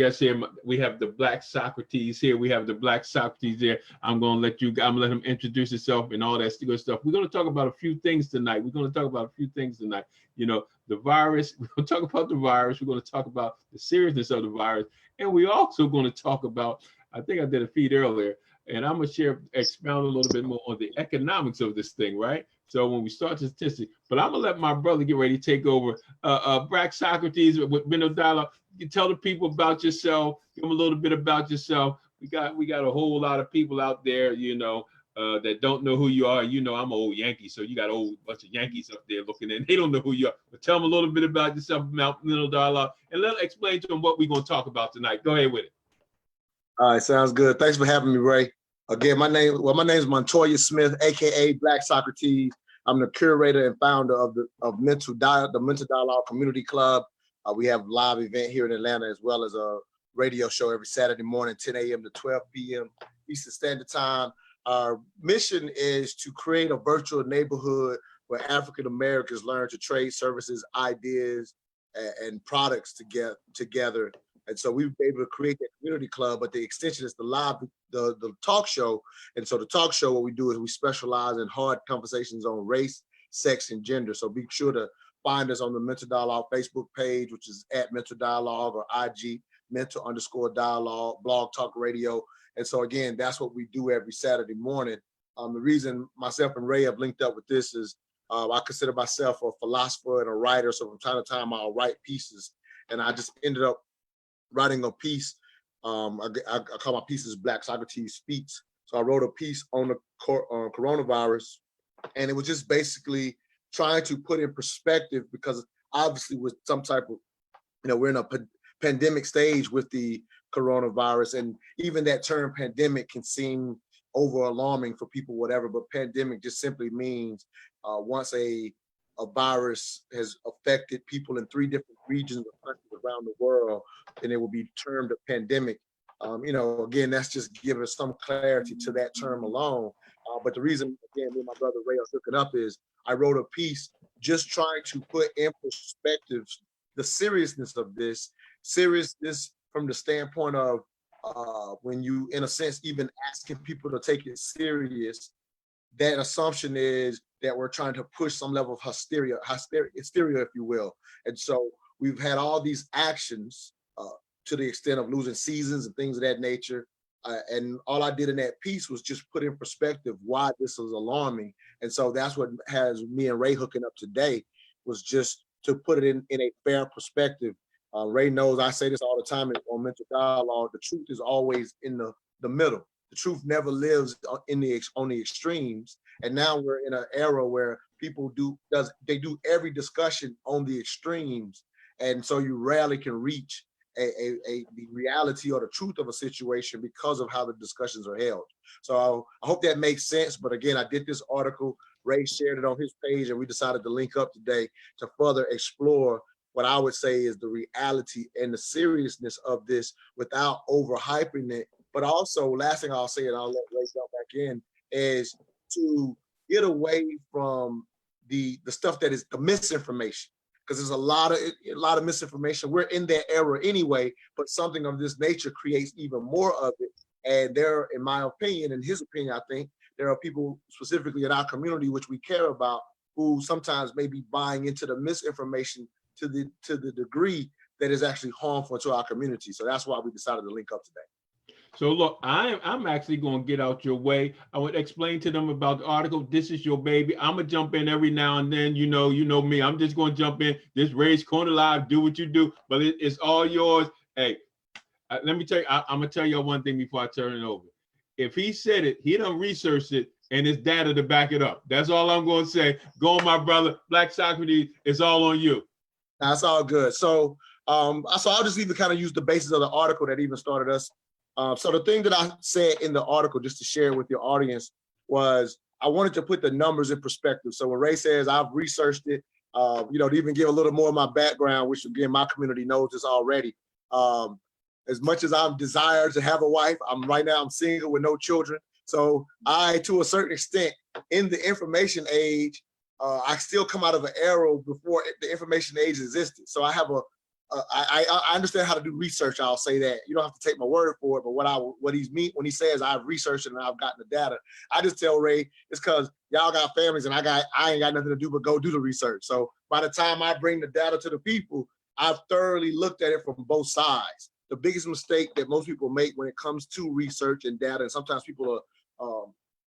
Yes, here we have the Black Socrates here. We have the Black Socrates there. I'm gonna let him introduce himself and all that good stuff. We're gonna talk about a few things tonight. You know, the virus. We're gonna talk about the virus. We're gonna talk about the seriousness of the virus, and we're also gonna talk about. I think I did a feed earlier, and I'm gonna expound a little bit more on the economics of this thing, right? So when we start the statistics, but I'm gonna let my brother get ready to take over. Black Socrates with Mental Dialogue. You tell the people about yourself. Give them a little bit about yourself. We got a whole lot of people out there, that don't know who you are. You know, I'm an old Yankee, so you got a whole bunch of Yankees up there looking in. They don't know who you are. But tell them a little bit about yourself, Mental Dialogue, and explain to them what we're going to talk about tonight. Go ahead with it. All right, sounds good. Thanks for having me, Ray. Again, my name is Montoya Smith, aka Black Socrates. I'm the curator and founder of the Mental Dialogue Community Club. We have a live event here in Atlanta, as well as a radio show every Saturday morning, 10 a.m. to 12 p.m. Eastern Standard Time. Our mission is to create a virtual neighborhood where African Americans learn to trade services, ideas, and products together. And so we've been able to create that community club, but the extension is the talk show. And so the talk show, what we do is we specialize in hard conversations on race, sex, and gender. So be sure to find us on the Mental Dialogue Facebook page, which is at Mental Dialogue, or IG Mental_Dialogue, Blog Talk Radio. And so again, that's what we do every Saturday morning. The reason myself and Ray have linked up with this is I consider myself a philosopher and a writer. So from time to time, I'll write pieces. And I just ended up writing a piece. I call my pieces Black Socrates Speaks. So I wrote a piece on the coronavirus, and it was just basically trying to put in perspective, because obviously with some type of, we're in a pandemic stage with the coronavirus, and even that term pandemic can seem over alarming for people, whatever, but pandemic just simply means once a virus has affected people in 3 different regions of countries around the world, then it will be termed a pandemic. Again, that's just giving some clarity to that term alone. But the reason, again, me and my brother Ray are hooking up is I wrote a piece just trying to put in perspective the seriousness of this, from the standpoint of when you, in a sense, even asking people to take it serious, that assumption is that we're trying to push some level of hysteria, if you will. And so we've had all these actions to the extent of losing seasons and things of that nature. And all I did in that piece was just put in perspective why this was alarming. And so that's what has me and Ray hooking up today, was just to put it in a fair perspective. Ray knows I say this all the time on Mental Dialogue: the truth is always in the middle. The truth never lives on the extremes. And now we're in an era where people do every discussion on the extremes, and so you rarely can reach the reality or the truth of a situation because of how the discussions are held. So I hope that makes sense. But again, I did this article, Ray shared it on his page, and we decided to link up today to further explore what I would say is the reality and the seriousness of this without overhyping it. But also, last thing I'll say, and I'll let Ray jump back in, is to get away from the stuff that is the misinformation, because there's a lot of misinformation. We're in that era anyway, but something of this nature creates even more of it. And there, in my opinion, in his opinion, I think there are people specifically in our community, which we care about, who sometimes may be buying into the misinformation to the degree that is actually harmful to our community. So that's why we decided to link up today. So look, I'm actually going to get out your way. I would explain to them about the article. This is your baby. I'm going to jump in every now and then. You know me. I'm just going to jump in. This Ray's Corner Live, do what you do, but it's all yours. Hey, let me tell you, I'm going to tell you one thing before I turn it over. If he said it, he done researched it, and it's data to back it up. That's all I'm going to say. Go on, my brother. Black Socrates, it's all on you. That's all good. So I'll just even kind of use the basis of the article that even started us. So the thing that I said in the article, just to share with your audience, was I wanted to put the numbers in perspective. So when Ray says I've researched it, to even give a little more of my background, which again, my community knows this already. As much as I'm desired to have a wife, right now I'm single with no children. So I, to a certain extent, in the information age, I still come out of an era before the information age existed. So I have I understand how to do research. I'll say that. You don't have to take my word for it, but what he's mean when he says I've researched it and I've gotten the data, I just tell Ray it's because y'all got families and I ain't got nothing to do but go do the research. So by the time I bring the data to the people, I've thoroughly looked at it from both sides. The biggest mistake that most people make when it comes to research and data, and sometimes people are,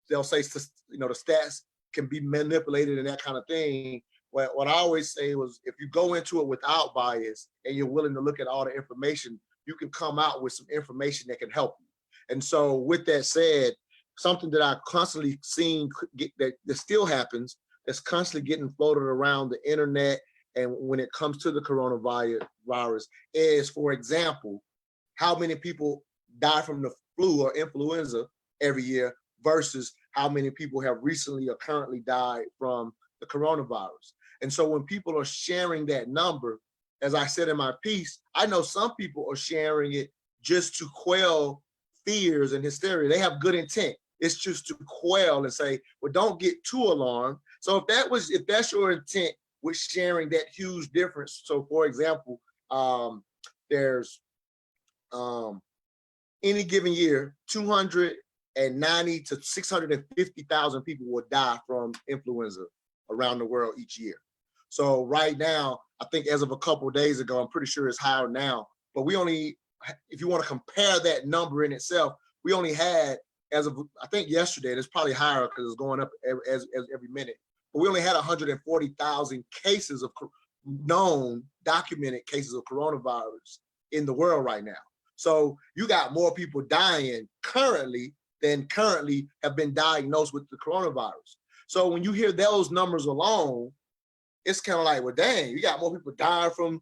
they'll say, the stats can be manipulated and that kind of thing. What I always say was, if you go into it without bias and you're willing to look at all the information, you can come out with some information that can help you. And so with that said, something that I've constantly seen that still happens, that's constantly getting floated around the internet, and when it comes to the coronavirus is, for example, how many people die from the flu or influenza every year versus how many people have recently or currently died from the coronavirus. And so when people are sharing that number, as I said in my piece, I know some people are sharing it just to quell fears and hysteria. They have good intent. It's just to quell and say, well, don't get too alarmed. So if that's your intent with sharing that huge difference. So for example, there's any given year, 290 to 650,000 people will die from influenza around the world each year. So right now, I think as of a couple of days ago, I'm pretty sure it's higher now, but we only, if you want to compare that number in itself, we only had, as of, I think yesterday, and it's probably higher because it's going up as every minute, but we only had 140,000 cases of known documented cases of coronavirus in the world right now. So you got more people dying currently than currently have been diagnosed with the coronavirus. So when you hear those numbers alone, it's kind of like, well, dang, you got more people dying from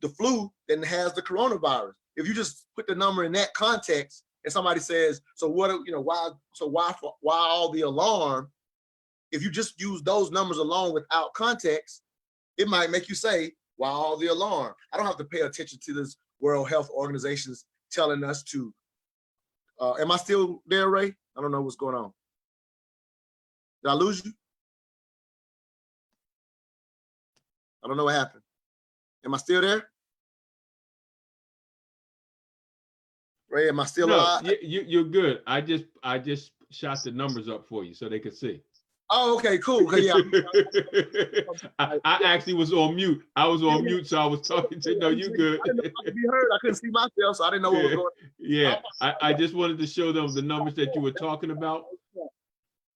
the flu than has the coronavirus. If you just put the number in that context, and somebody says, so what, why all the alarm? If you just use those numbers alone without context, it might make you say, why all the alarm? I don't have to pay attention to this World Health Organization's telling us to, am I still there, Ray? I don't know what's going on. Did I lose you? I don't know what happened. Am I still there? Ray, am I still alive? You're good. I just shot the numbers up for you so they could see. Oh, okay, cool. Yeah. I actually was on mute. I was on mute, so I was talking to. No, you good. I didn't know if I could be heard. I couldn't see myself, so I didn't know what was going on. Yeah, I just wanted to show them the numbers that you were talking about.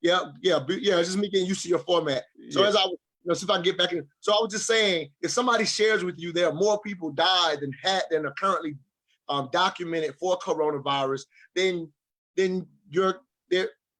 Yeah. It's just me getting used to your format. So as I was, see if I can get back in. So I was just saying, if somebody shares with you, there are more people died than are currently documented for coronavirus, then the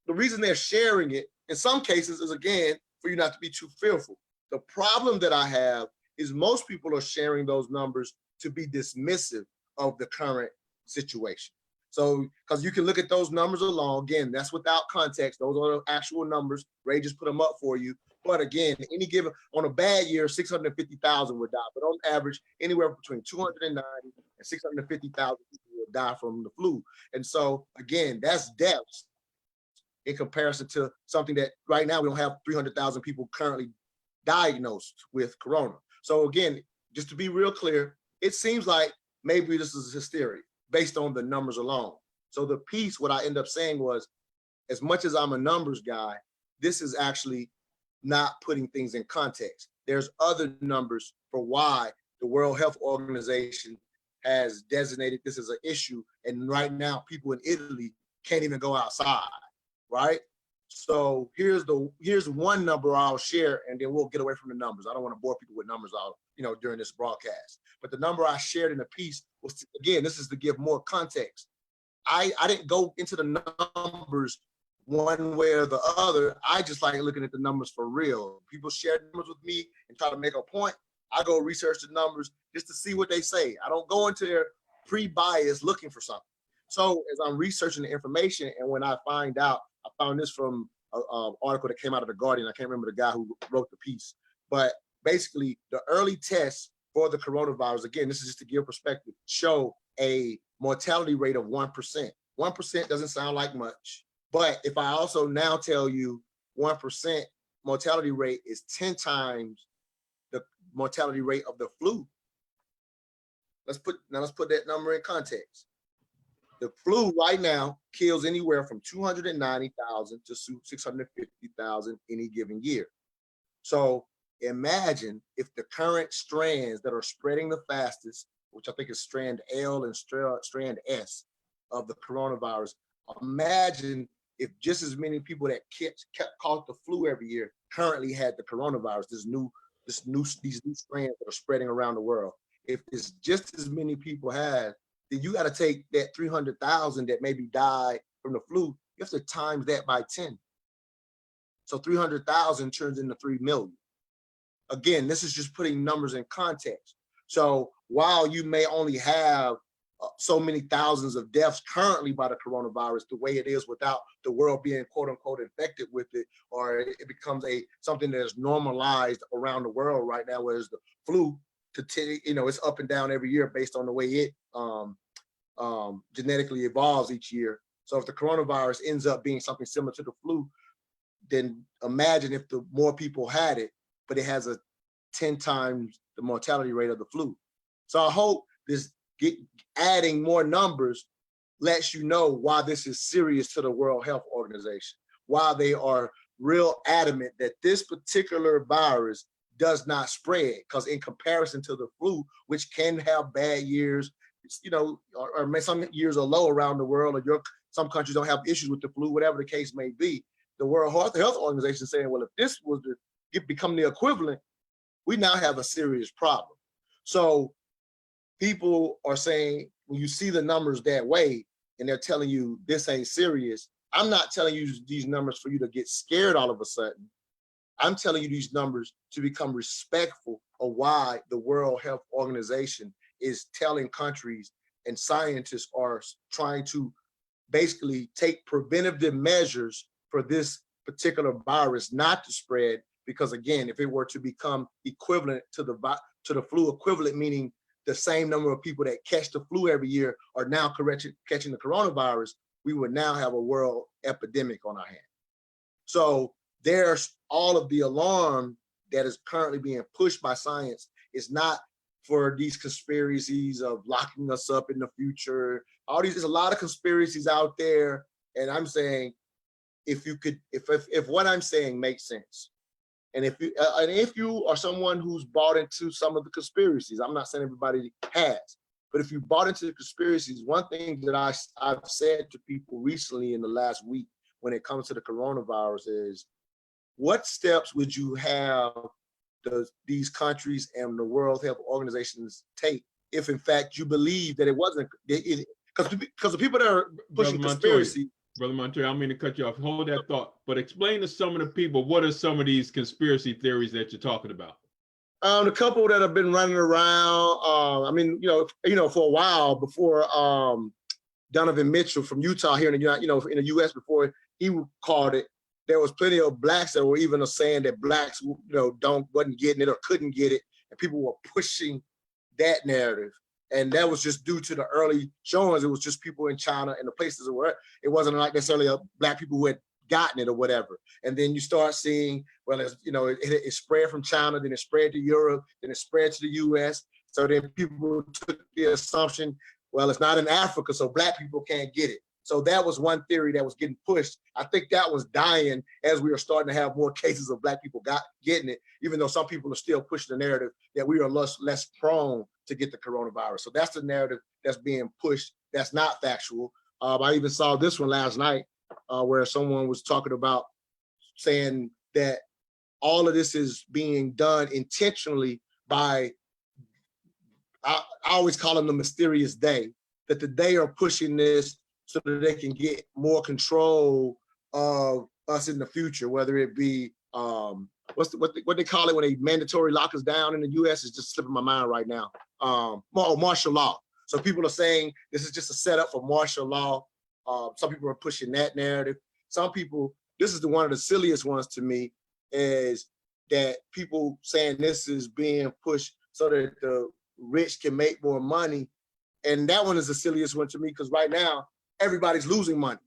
reason they're sharing it in some cases is, again, for you not to be too fearful. The problem that I have is most people are sharing those numbers to be dismissive of the current situation. So, because you can look at those numbers alone, again, that's without context. Those are the actual numbers. Ray just put them up for you. But again, any given, on a bad year, 650,000 would die. But on average, anywhere between 290 and 650,000 people will die from the flu. And so, again, that's deaths in comparison to something that right now we don't have 300,000 people currently diagnosed with corona. So again, just to be real clear, it seems like maybe this is hysteria based on the numbers alone. So the piece, what I end up saying was, as much as I'm a numbers guy, this is actually not putting things in context. There's other numbers for why the World Health Organization has designated this as an issue. And right now, people in Italy can't even go outside, right? So here's one number I'll share, and then we'll get away from the numbers. I don't want to bore people with numbers all, during this broadcast. But the number I shared in the piece was, again, this is to give more context. I didn't go into the numbers one way or the other. I just like looking at the numbers for real. People share numbers with me and try to make a point. I go research the numbers just to see what they say. I don't go into their pre-bias looking for something. So as I'm researching the information, and when I find out, I found this from an article that came out of The Guardian. I can't remember the guy who wrote the piece, but basically the early tests for the coronavirus, again, this is just to give perspective, show a mortality rate of 1%. 1% doesn't sound like much, but if I also now tell you 1% mortality rate is 10 times the mortality rate of the flu, let's put that number in context. The flu right now kills anywhere from 290,000 to 650,000 any given year. So imagine if the current strands that are spreading the fastest, which I think is strand L and strand S of the coronavirus, imagine if just as many people that caught the flu every year currently had the coronavirus, these new strands that are spreading around the world. If it's just as many people have, then you got to take that 300,000 that maybe died from the flu, you have to times that by 10. So 300,000 turns into 3 million. Again, this is just putting numbers in context. So while you may only have so many thousands of deaths currently by the coronavirus, the way it is without the world being quote unquote infected with it, or it becomes something that is normalized around the world right now, whereas the flu, it's up and down every year based on the way it genetically evolves each year. So if the coronavirus ends up being something similar to the flu, then imagine if the more people had it, but it has a 10 times the mortality rate of the flu. So I hope this adding more numbers lets you know why this is serious to the World Health Organization, why they are real adamant that this particular virus does not spread, because in comparison to the flu, which can have bad years, or some years are low around the world, or some countries don't have issues with the flu, whatever the case may be. The World Health Organization is saying, well, if this was to become the equivalent, we now have a serious problem. So people are saying, when you see the numbers that way, and they're telling you this ain't serious, I'm not telling you these numbers for you to get scared all of a sudden. I'm telling you these numbers to become respectful of why the World Health Organization is telling countries and scientists are trying to basically take preventative measures for this particular virus not to spread. Because again, if it were to become equivalent to the flu equivalent, meaning the same number of people that catch the flu every year are now catching the coronavirus, we would now have a world epidemic on our hands. So there's all of the alarm that is currently being pushed by science is not for these conspiracies of locking us up in the future. There's a lot of conspiracies out there. And I'm saying, if what I'm saying makes sense, and if you are someone who's bought into some of the conspiracies, I'm not saying everybody has, but if you bought into the conspiracies, one thing that I've said to people recently in the last week when it comes to the coronavirus is, what steps would you have these countries and the World Health Organizations take if in fact you believe that it wasn't, because the people that are pushing conspiracy. Brother Montoya, I don't mean to cut you off. Hold that thought, but explain to some of the people, what are some of these conspiracy theories that you're talking about? The couple that have been running around, for a while before Donovan Mitchell from Utah here in the U.S. before he called it, there was plenty of blacks that were even saying that blacks, wasn't getting it or couldn't get it, and people were pushing that narrative. And that was just due to the early showings. It was just people in China and the places where it wasn't like necessarily black people who had gotten it or whatever. And then you start seeing, well, it spread from China, then it spread to Europe, then it spread to the US. So then people took the assumption, well, it's not in Africa, so black people can't get it. So that was one theory that was getting pushed. I think that was dying as we are starting to have more cases of black people getting it, even though some people are still pushing the narrative that we are less prone to get the coronavirus. So that's the narrative that's being pushed. That's not factual. I even saw this one last night where someone was talking about saying that all of this is being done intentionally by, I always call them the mysterious they, that they are pushing this so that they can get more control of us in the future, whether it be what they call it when they mandatory lock us down in the U.S. is just slipping my mind right now. Martial law. So people are saying this is just a setup for martial law. Some people are pushing that narrative. Some people, this is one of the silliest ones to me, is that people saying this is being pushed so that the rich can make more money. And that one is the silliest one to me, because right now, everybody's losing money.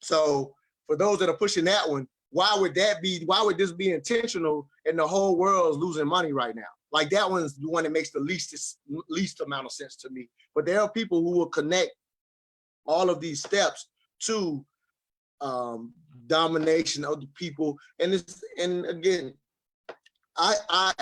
So for those that are pushing that one, why would this be intentional and the whole world is losing money right now? Like that one's the one that makes the least amount of sense to me. But there are people who will connect all of these steps to domination of the people. And again, I'm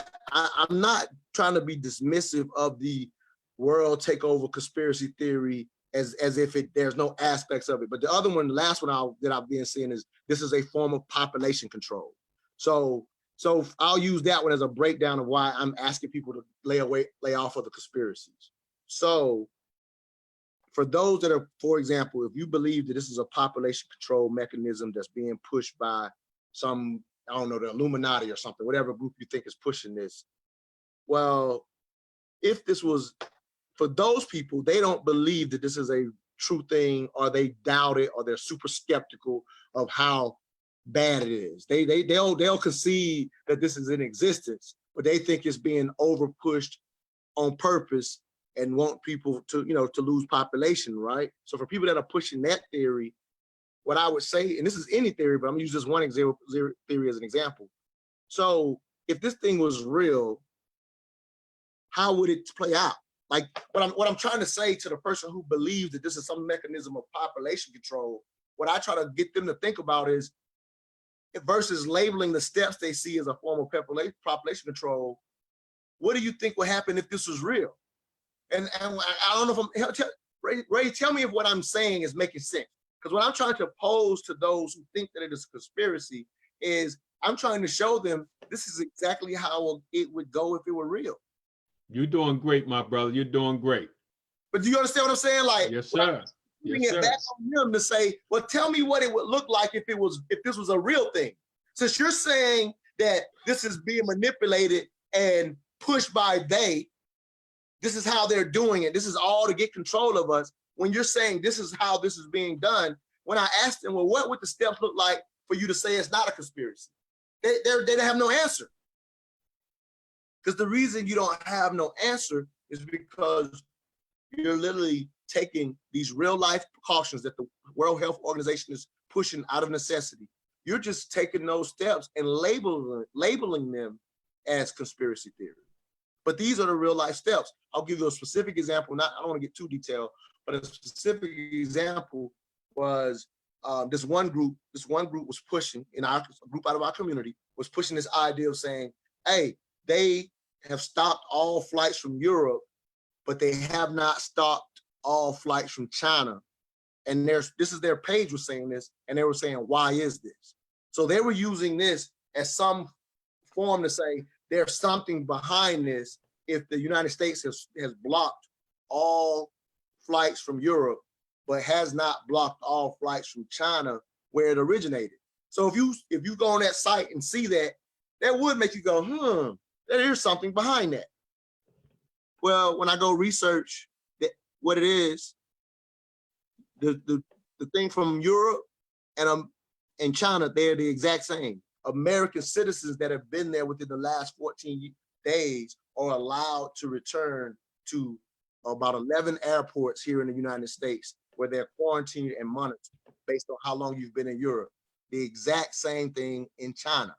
not trying to be dismissive of the world takeover conspiracy theory as if there's no aspects of it. But the other one, the last one that I've been seeing is this is a form of population control. So I'll use that one as a breakdown of why I'm asking people to lay off of the conspiracies. So for those that are, for example, if you believe that this is a population control mechanism that's being pushed by some, I don't know, the Illuminati or something, whatever group you think is pushing this. Well, if this was, for those people, they don't believe that this is a true thing, or they doubt it, or they're super skeptical of how bad it is. They'll concede that this is in existence, but they think it's being over pushed on purpose and want people to, to lose population, right? So for people that are pushing that theory, what I would say, and this is any theory, but I'm gonna use this one theory as an example. So if this thing was real, how would it play out? Like what I'm trying to say to the person who believes that this is some mechanism of population control, what I try to get them to think about is, versus labeling the steps they see as a form of population control, what do you think would happen if this was real? And I don't know if Ray, tell me if what I'm saying is making sense. Because what I'm trying to pose to those who think that it is a conspiracy is I'm trying to show them this is exactly how it would go if it were real. You're doing great, my brother. You're doing great. But do you understand what I'm saying? Like, yes, sir. Bring it back on them to say, well, tell me what it would look like if this was a real thing. Since you're saying that this is being manipulated and pushed by this is how they're doing it. This is all to get control of us. When you're saying this is how this is being done, when I asked them, well, what would the steps look like for you to say it's not a conspiracy? They have no answer. Because the reason you don't have no answer is because you're literally taking these real life precautions that the World Health Organization is pushing out of necessity. You're just taking those steps and labeling them as conspiracy theory. But these are the real life steps. I'll give you a specific example. I don't want to get too detailed, but a specific example was this one group was pushing, in our group out of our community, was pushing this idea of saying, hey, they have stopped all flights from Europe, but they have not stopped all flights from China. And this is their page was saying this, and they were saying, why is this? So they were using this as some form to say there's something behind this. If the United States has blocked all flights from Europe, but has not blocked all flights from China where it originated. So if you go on that site and see that, that would make you go, there is something behind that. Well, when I go research what it is, the thing from Europe and China, they're the exact same. American citizens that have been there within the last 14 days are allowed to return to about 11 airports here in the United States where they're quarantined and monitored based on how long you've been in Europe. The exact same thing in China.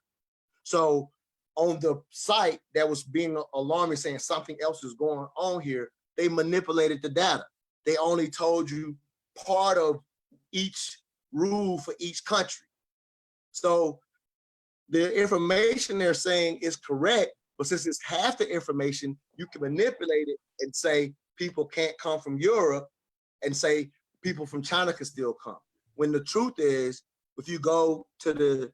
So on the site that was being alarming, saying something else is going on here, they manipulated the data. They only told you part of each rule for each country. So the information they're saying is correct, but since it's half the information, you can manipulate it and say people can't come from Europe and say people from China can still come. When the truth is, if you go to the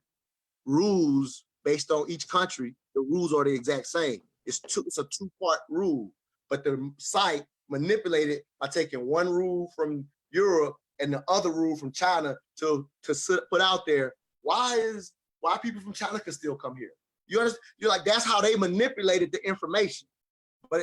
rules based on each country, the rules are the exact same. It's a two-part rule, but the site manipulated by taking one rule from Europe and the other rule from China to put out there, why people from China can still come here. You understand? You're like, that's how they manipulated the information. But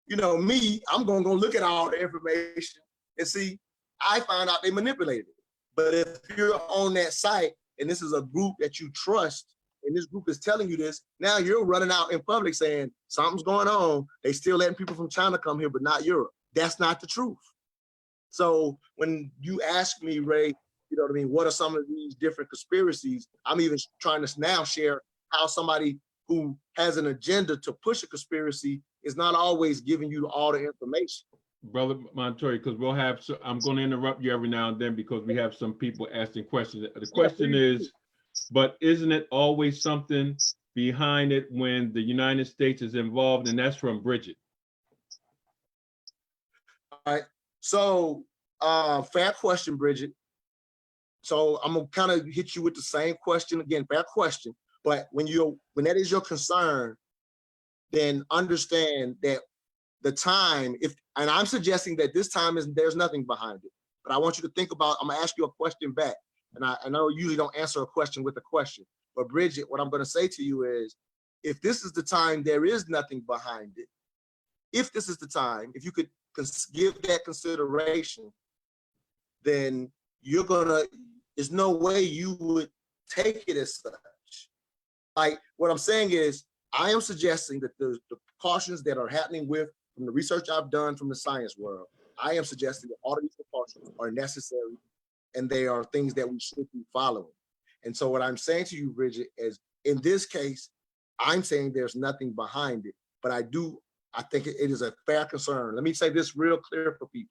me, I'm gonna go look at all the information and see, I found out they manipulated it. But if you're on that site and this is a group that you trust, and this group is telling you this, now you're running out in public saying something's going on. They still letting people from China come here, but not Europe. That's not the truth. So when you ask me, Ray, you know what I mean, what are some of these different conspiracies? I'm even trying to now share how somebody who has an agenda to push a conspiracy is not always giving you all the information. Brother Montoya, because we'll have, so I'm going to interrupt you every now and then because we have some people asking questions. The question is, but isn't it always something behind it when the United States is involved? And that's from Bridget. All right. So, fair question, Bridget. So I'm gonna kind of hit you with the same question again. Fair question, but when that is your concern, then understand that the time, and I'm suggesting that this time there's nothing behind it. But I want you to think about. I'm gonna ask you a question back, and I know you usually don't answer a question with a question. But Bridget, what I'm gonna say to you is, if this is the time, there is nothing behind it. If this is the time, if you could give that consideration, then there's no way you would take it as such. Like, what I'm saying is, I am suggesting that the precautions that are happening from the research I've done from the science world, I am suggesting that all of these precautions are necessary and they are things that we should be following. And so what I'm saying to you, Bridget, is in this case, I'm saying there's nothing behind it, but I think it is a fair concern. Let me say this real clear for people.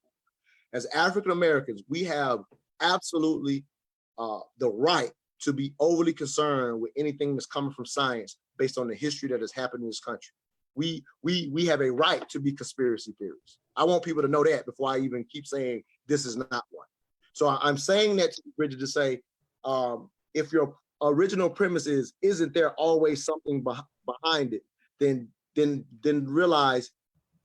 As African Americans, we have absolutely the right to be overly concerned with anything that's coming from science based on the history that has happened in this country. We have a right to be conspiracy theorists. I want people to know that before I even keep saying this is not one. So I'm saying that to Bridget to say, if your original premise isn't there always something behind it, then realize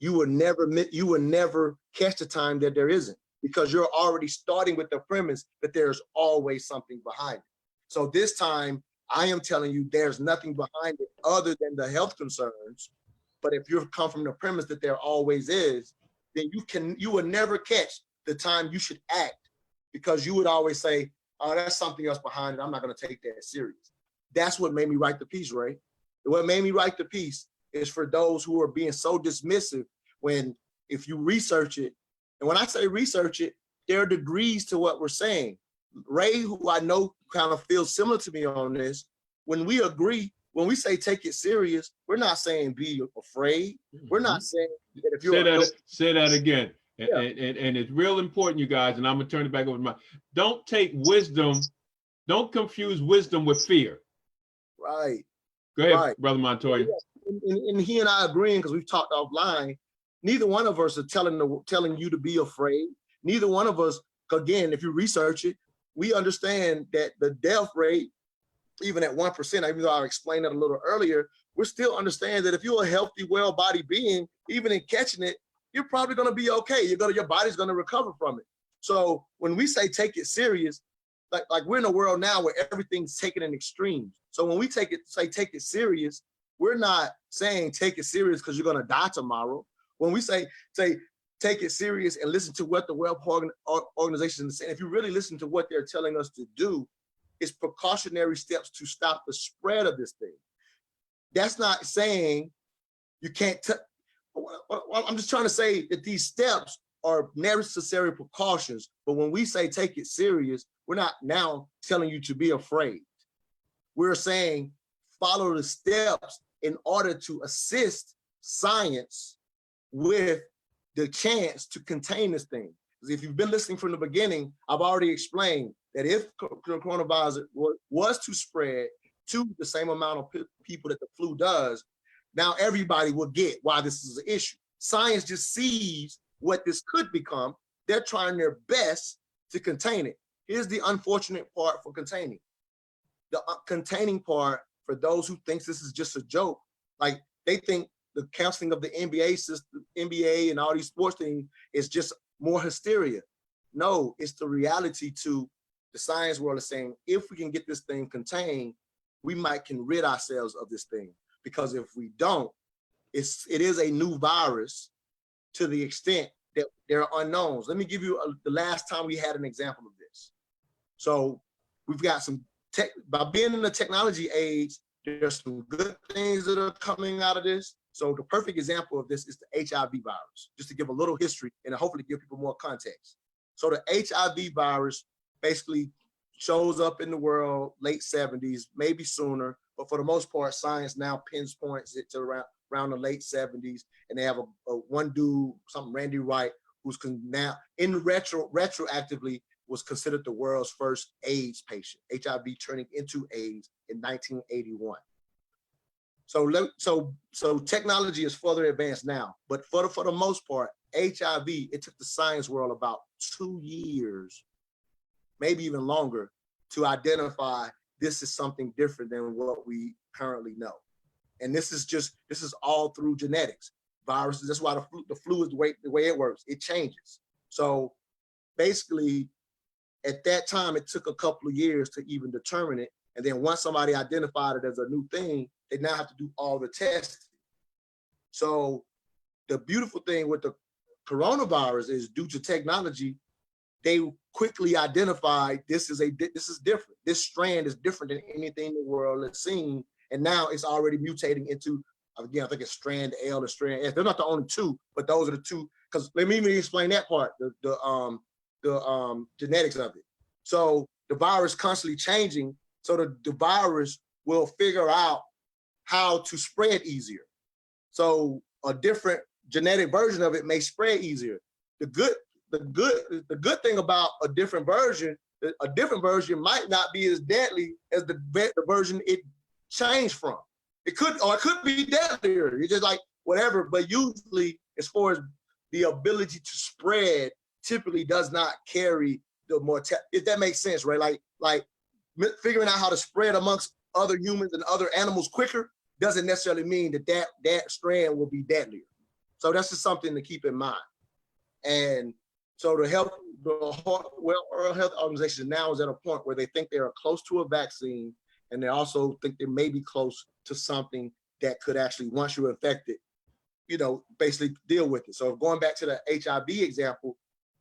you will never catch the time that there isn't, because you're already starting with the premise that there's always something behind it. So this time, I am telling you there's nothing behind it other than the health concerns. But if you come from the premise that there always is, then you will never catch the time you should act, because you would always say, oh, there's something else behind it. I'm not going to take that serious. That's what made me write the piece, Ray. What made me write the piece is for those who are being so dismissive when, if you research it, and when I say research it, there are degrees to what we're saying. Ray, who I know kind of feels similar to me on this, when we agree, when we say take it serious, we're not saying be afraid. We're not saying that if you're say that again. Yeah. And it's real important, you guys, and I'm gonna turn it back over to my, don't take wisdom, don't confuse wisdom with fear. Right. Go ahead, Brother Montoya. And he and I agreeing, because we've talked offline, neither one of us are telling you to be afraid. Neither one of us, again, if you research it, we understand that the death rate, even at 1%, even though I explained that a little earlier, we still understand that if you're a healthy, well-bodied being, even in catching it, you're probably going to be okay. Your body's going to recover from it. So when we say take it serious, like we're in a world now where everything's taken in extremes. So when we take it serious, we're not saying take it serious because you're going to die tomorrow. When we say take it serious and listen to what the World Health Organization is saying, if you really listen to what they're telling us to do, it's precautionary steps to stop the spread of this thing. That's not saying you can't. I'm just trying to say that these steps are necessary precautions. But when we say take it serious, we're not now telling you to be afraid. We're saying follow the steps in order to assist science with the chance to contain this thing. Because if you've been listening from the beginning, I've already explained that if coronavirus was to spread to the same amount of people that the flu does, now everybody will get why this is an issue. Science just sees what this could become. They're trying their best to contain it. Here's the unfortunate part for containing. The containing part, for those who think this is just a joke, like they think the canceling of the NBA system, NBA and all these sports things is just more hysteria. No, it's the reality to the science world is saying, if we can get this thing contained, we can rid ourselves of this thing. Because if we don't, it is a new virus to the extent that there are unknowns. Let me give you the last time we had an example of this. So we've got by being in the technology age, there's some good things that are coming out of this. So the perfect example of this is the HIV virus, just to give a little history and hopefully give people more context. So the HIV virus basically shows up in the world late 70s, maybe sooner, but for the most part, science now pinpoints it to around the late 70s, and they have a one dude, something Randy Wright, who's now in retroactively was considered the world's first AIDS patient, HIV turning into AIDS in 1981. So technology is further advanced now, but for the most part, HIV, it took the science world about 2 years, maybe even longer, to identify this is something different than what we currently know. And this is all through genetics. Viruses, that's why the flu is the way it works. It changes. So basically, at that time, it took a couple of years to even determine it. And then once somebody identified it as a new thing, they now have to do all the testing. So the beautiful thing with the coronavirus is, due to technology, they quickly identified this is different. This strand is different than anything the world has seen. And now it's already mutating into, again, I think it's strand L or strand S. They're not the only two, but those are the two. Because let me even explain that part, the genetics of it. So the virus constantly changing, so the virus will figure out how to spread easier. So a different genetic version of it may spread easier. The good thing about a different version might not be as deadly as the version it changed from. It could be deadlier. It's just like whatever, but usually as far as the ability to spread, typically does not carry the mortality, if that makes sense, right? Like figuring out how to spread amongst other humans and other animals quicker doesn't necessarily mean that strand will be deadlier. So that's just something to keep in mind. And so the World Health Organization now is at a point where they think they are close to a vaccine, and they also think they may be close to something that could actually, once you're infected, basically deal with it. So going back to the HIV example,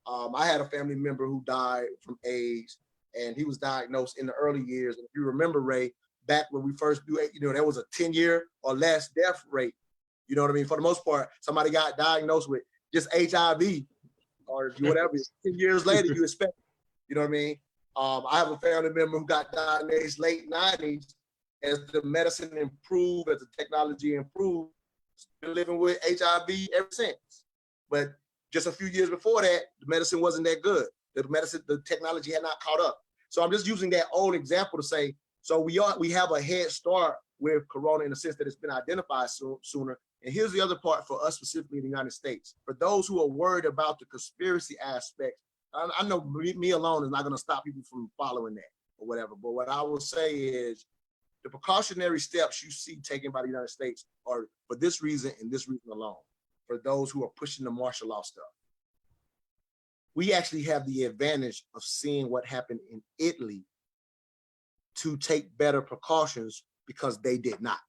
I had a family member who died from AIDS, and he was diagnosed in the early years. And if you remember, Ray, back when we first do it, there was a 10-year or less death rate. You know what I mean? For the most part, somebody got diagnosed with just HIV or whatever. 10 years later, you expect, you know what I mean? I have a family member who got diagnosed late 90s. As the medicine improved, as the technology improved, been living with HIV ever since. But just a few years before that, the medicine wasn't that good. The technology had not caught up. So I'm just using that old example to say, so we have a head start with corona in the sense that it's been identified sooner. And here's the other part for us specifically in the United States. For those who are worried about the conspiracy aspect, I know me alone is not going to stop people from following that or whatever. But what I will say is the precautionary steps you see taken by the United States are for this reason and this reason alone. For those who are pushing the martial law stuff, we actually have the advantage of seeing what happened in Italy to take better precautions because they did not.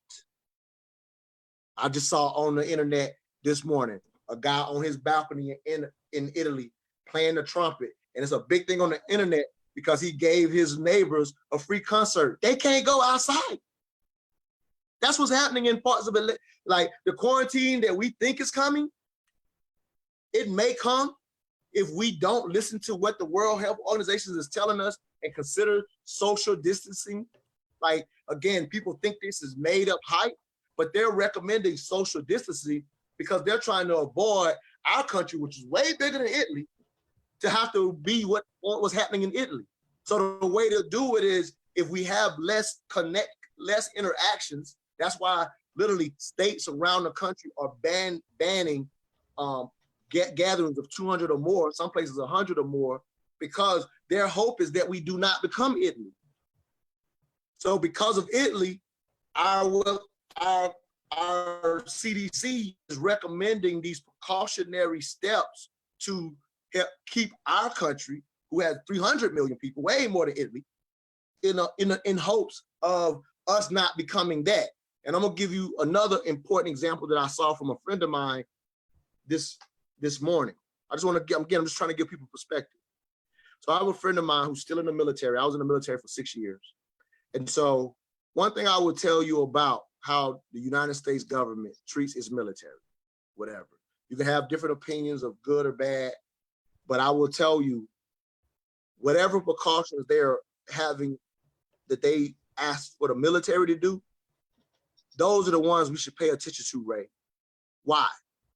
I just saw on the internet this morning a guy on his balcony in Italy playing the trumpet, and it's a big thing on the internet because he gave his neighbors a free concert. They can't go outside. That's what's happening in parts of it. Like the quarantine that we think is coming, it may come if we don't listen to what the World Health Organization is telling us and consider social distancing. Like, again, people think this is made up hype, but they're recommending social distancing because they're trying to avoid our country, which is way bigger than Italy, to have to be what was happening in Italy. So the way to do it is if we have less interactions. That's why literally states around the country are banning gatherings of 200 or more, some places 100 or more, because their hope is that we do not become Italy. So because of Italy, our CDC is recommending these precautionary steps to help keep our country, who has 300 million people, way more than Italy, in hopes of us not becoming that. And I'm gonna give you another important example that I saw from a friend of mine this morning. I'm just trying to give people perspective. So I have a friend of mine who's still in the military. I was in the military for 6 years. And so one thing I would tell you about how the United States government treats its military, whatever. You can have different opinions of good or bad, but I will tell you, whatever precautions they're having that they ask for the military to do, those are the ones we should pay attention to, Ray. Why?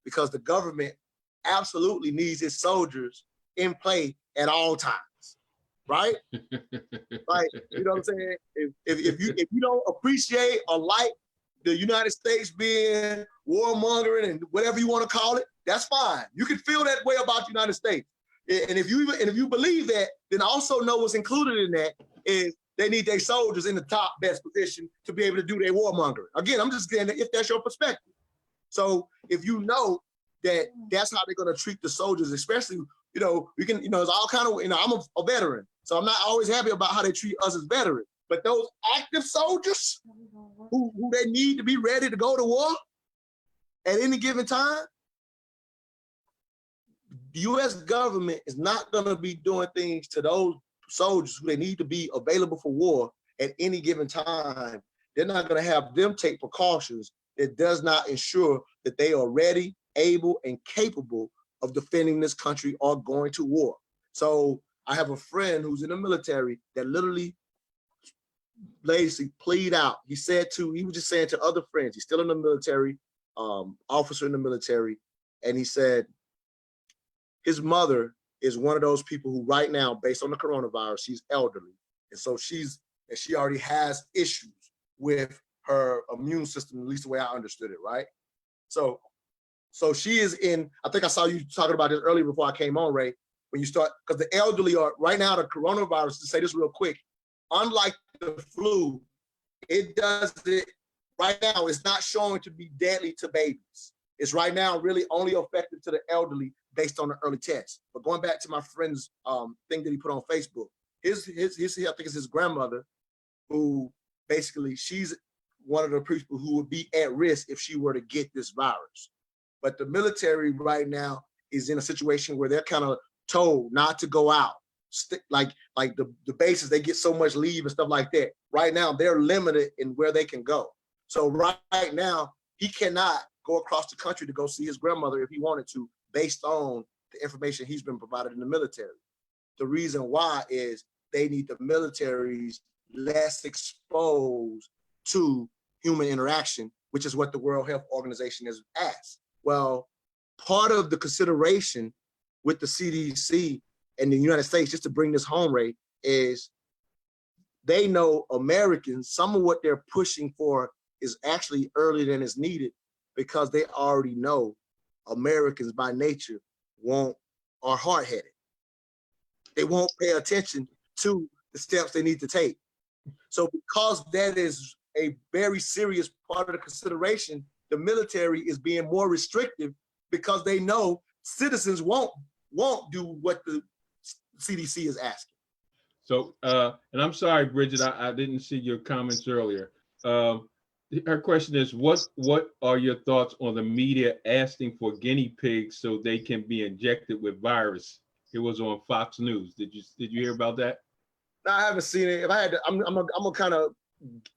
Because the government absolutely needs its soldiers in play at all times, right? Like, you know what I'm saying? If you don't appreciate or like the United States being warmongering and whatever you want to call it, that's fine. You can feel that way about the United States. And if you believe that, then also know what's included in that is they need their soldiers in the top best position to be able to do their warmongering. Again, I'm just saying that if that's your perspective. So if you know that that's how they're going to treat the soldiers, especially, you know, we can, you know, it's all kind of, you know, I'm a veteran, so I'm not always happy about how they treat us as veterans. But those active soldiers who they need to be ready to go to war at any given time, the U.S. government is not going to be doing things to those soldiers who they need to be available for war at any given time. They're not going to have them take precautions that does not ensure that they are ready, able, and capable of defending this country or going to war. So I have a friend who's in the military that literally basically plead out. He was just saying to other friends, he's still in the military, officer in the military, and he said his mother is one of those people who right now, based on the coronavirus, she's elderly. And so she already has issues with her immune system, at least the way I understood it, right? So she is in, I think I saw you talking about this earlier before I came on, Ray, when you start, because the elderly are, right now, the coronavirus, to say this real quick, unlike the flu, it does it, right now, it's not showing to be deadly to babies. It's right now really only effective to the elderly based on the early tests. But going back to my friend's thing that he put on Facebook, I think it's his grandmother, who basically she's one of the people who would be at risk if she were to get this virus. But the military right now is in a situation where they're kind of told not to go out. Like the bases, they get so much leave and stuff like that. Right now, they're limited in where they can go. So right now, he cannot go across the country to go see his grandmother if he wanted to, based on the information he's been provided in the military. The reason why is they need the militaries less exposed to human interaction, which is what the World Health Organization has asked. Well, part of the consideration with the CDC and the United States, just to bring this home, Ray, is they know Americans, some of what they're pushing for is actually earlier than is needed, because they already know Americans by nature are hard-headed. They won't pay attention to the steps they need to take. So because that is a very serious part of the consideration, the military is being more restrictive because they know citizens won't do what the CDC is asking. So, and I'm sorry, Bridget, I didn't see your comments earlier. Her question is, what are your thoughts on the media asking for guinea pigs so they can be injected with virus? It was on Fox News. Did you hear about that? No, I haven't seen it. If I had to, I'm gonna kind of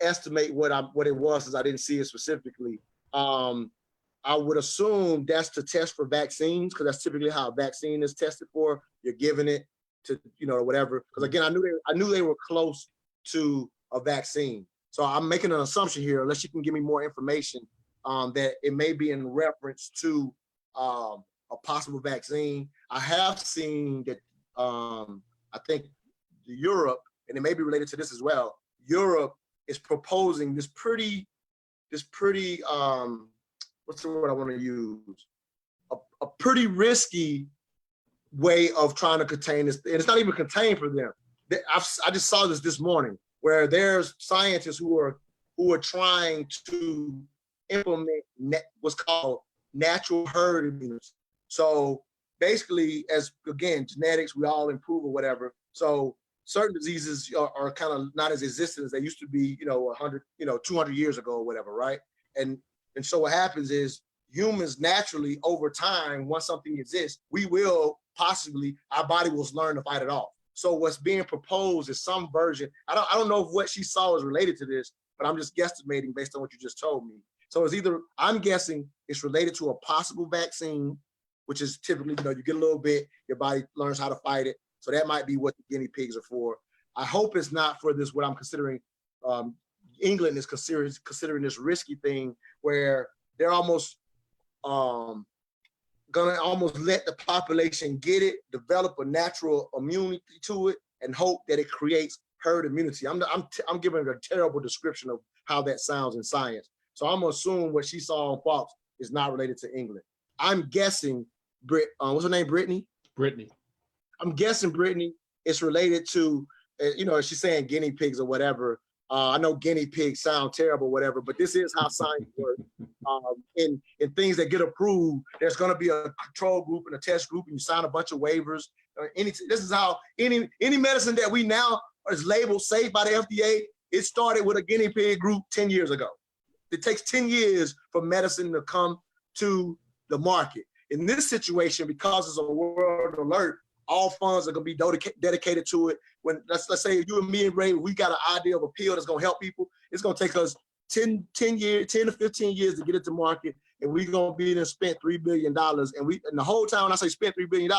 estimate what it was, since I didn't see it specifically. I would assume that's to test for vaccines, because that's typically how a vaccine is tested for. You're giving it to, you know, whatever. Because again, I knew they were close to a vaccine. So I'm making an assumption here, unless you can give me more information, that it may be in reference to a possible vaccine. I have seen that I think Europe, and it may be related to this as well, Europe is proposing this pretty what's the word I want to use? A pretty risky way of trying to contain this. And it's not even contained for them. I just saw this morning, where there's scientists who are trying to implement what's called natural herd immunity. So basically, as again, genetics, we all improve or whatever. So certain diseases are kind of not as existent as they used to be, 100, 200 years ago or whatever, right? And so what happens is humans naturally over time, once something exists, we will possibly, our body will learn to fight it off. So what's being proposed is some version. I don't know if what she saw is related to this, but I'm just guesstimating based on what you just told me. So it's either, I'm guessing it's related to a possible vaccine, which is typically, you get a little bit, your body learns how to fight it. So that might be what the guinea pigs are for. I hope it's not for this, what I'm considering England is considering this risky thing where they're almost gonna almost let the population get it, develop a natural immunity to it, and hope that it creates herd immunity. I'm giving a terrible description of how that sounds in science. So I'm gonna assume what she saw on Fox is not related to England. I'm guessing what's her name? Brittany. I'm guessing Brittany is related to, she's saying guinea pigs or whatever. I know guinea pigs sound terrible, whatever, but this is how science works. In things that get approved, there's going to be a control group and a test group, and you sign a bunch of waivers. This is how any medicine that we now is labeled safe by the FDA. It started with a guinea pig group 10 years ago. It takes 10 years for medicine to come to the market. In this situation, because it's a world alert, all funds are going to be dedicated to it. When let's say you and me and Ray, we got an idea of a pill that's going to help people. It's going to take us 10 to 15 years to get it to market, and we're going to be there spent $3 billion. And the whole time when I say spent $3 billion,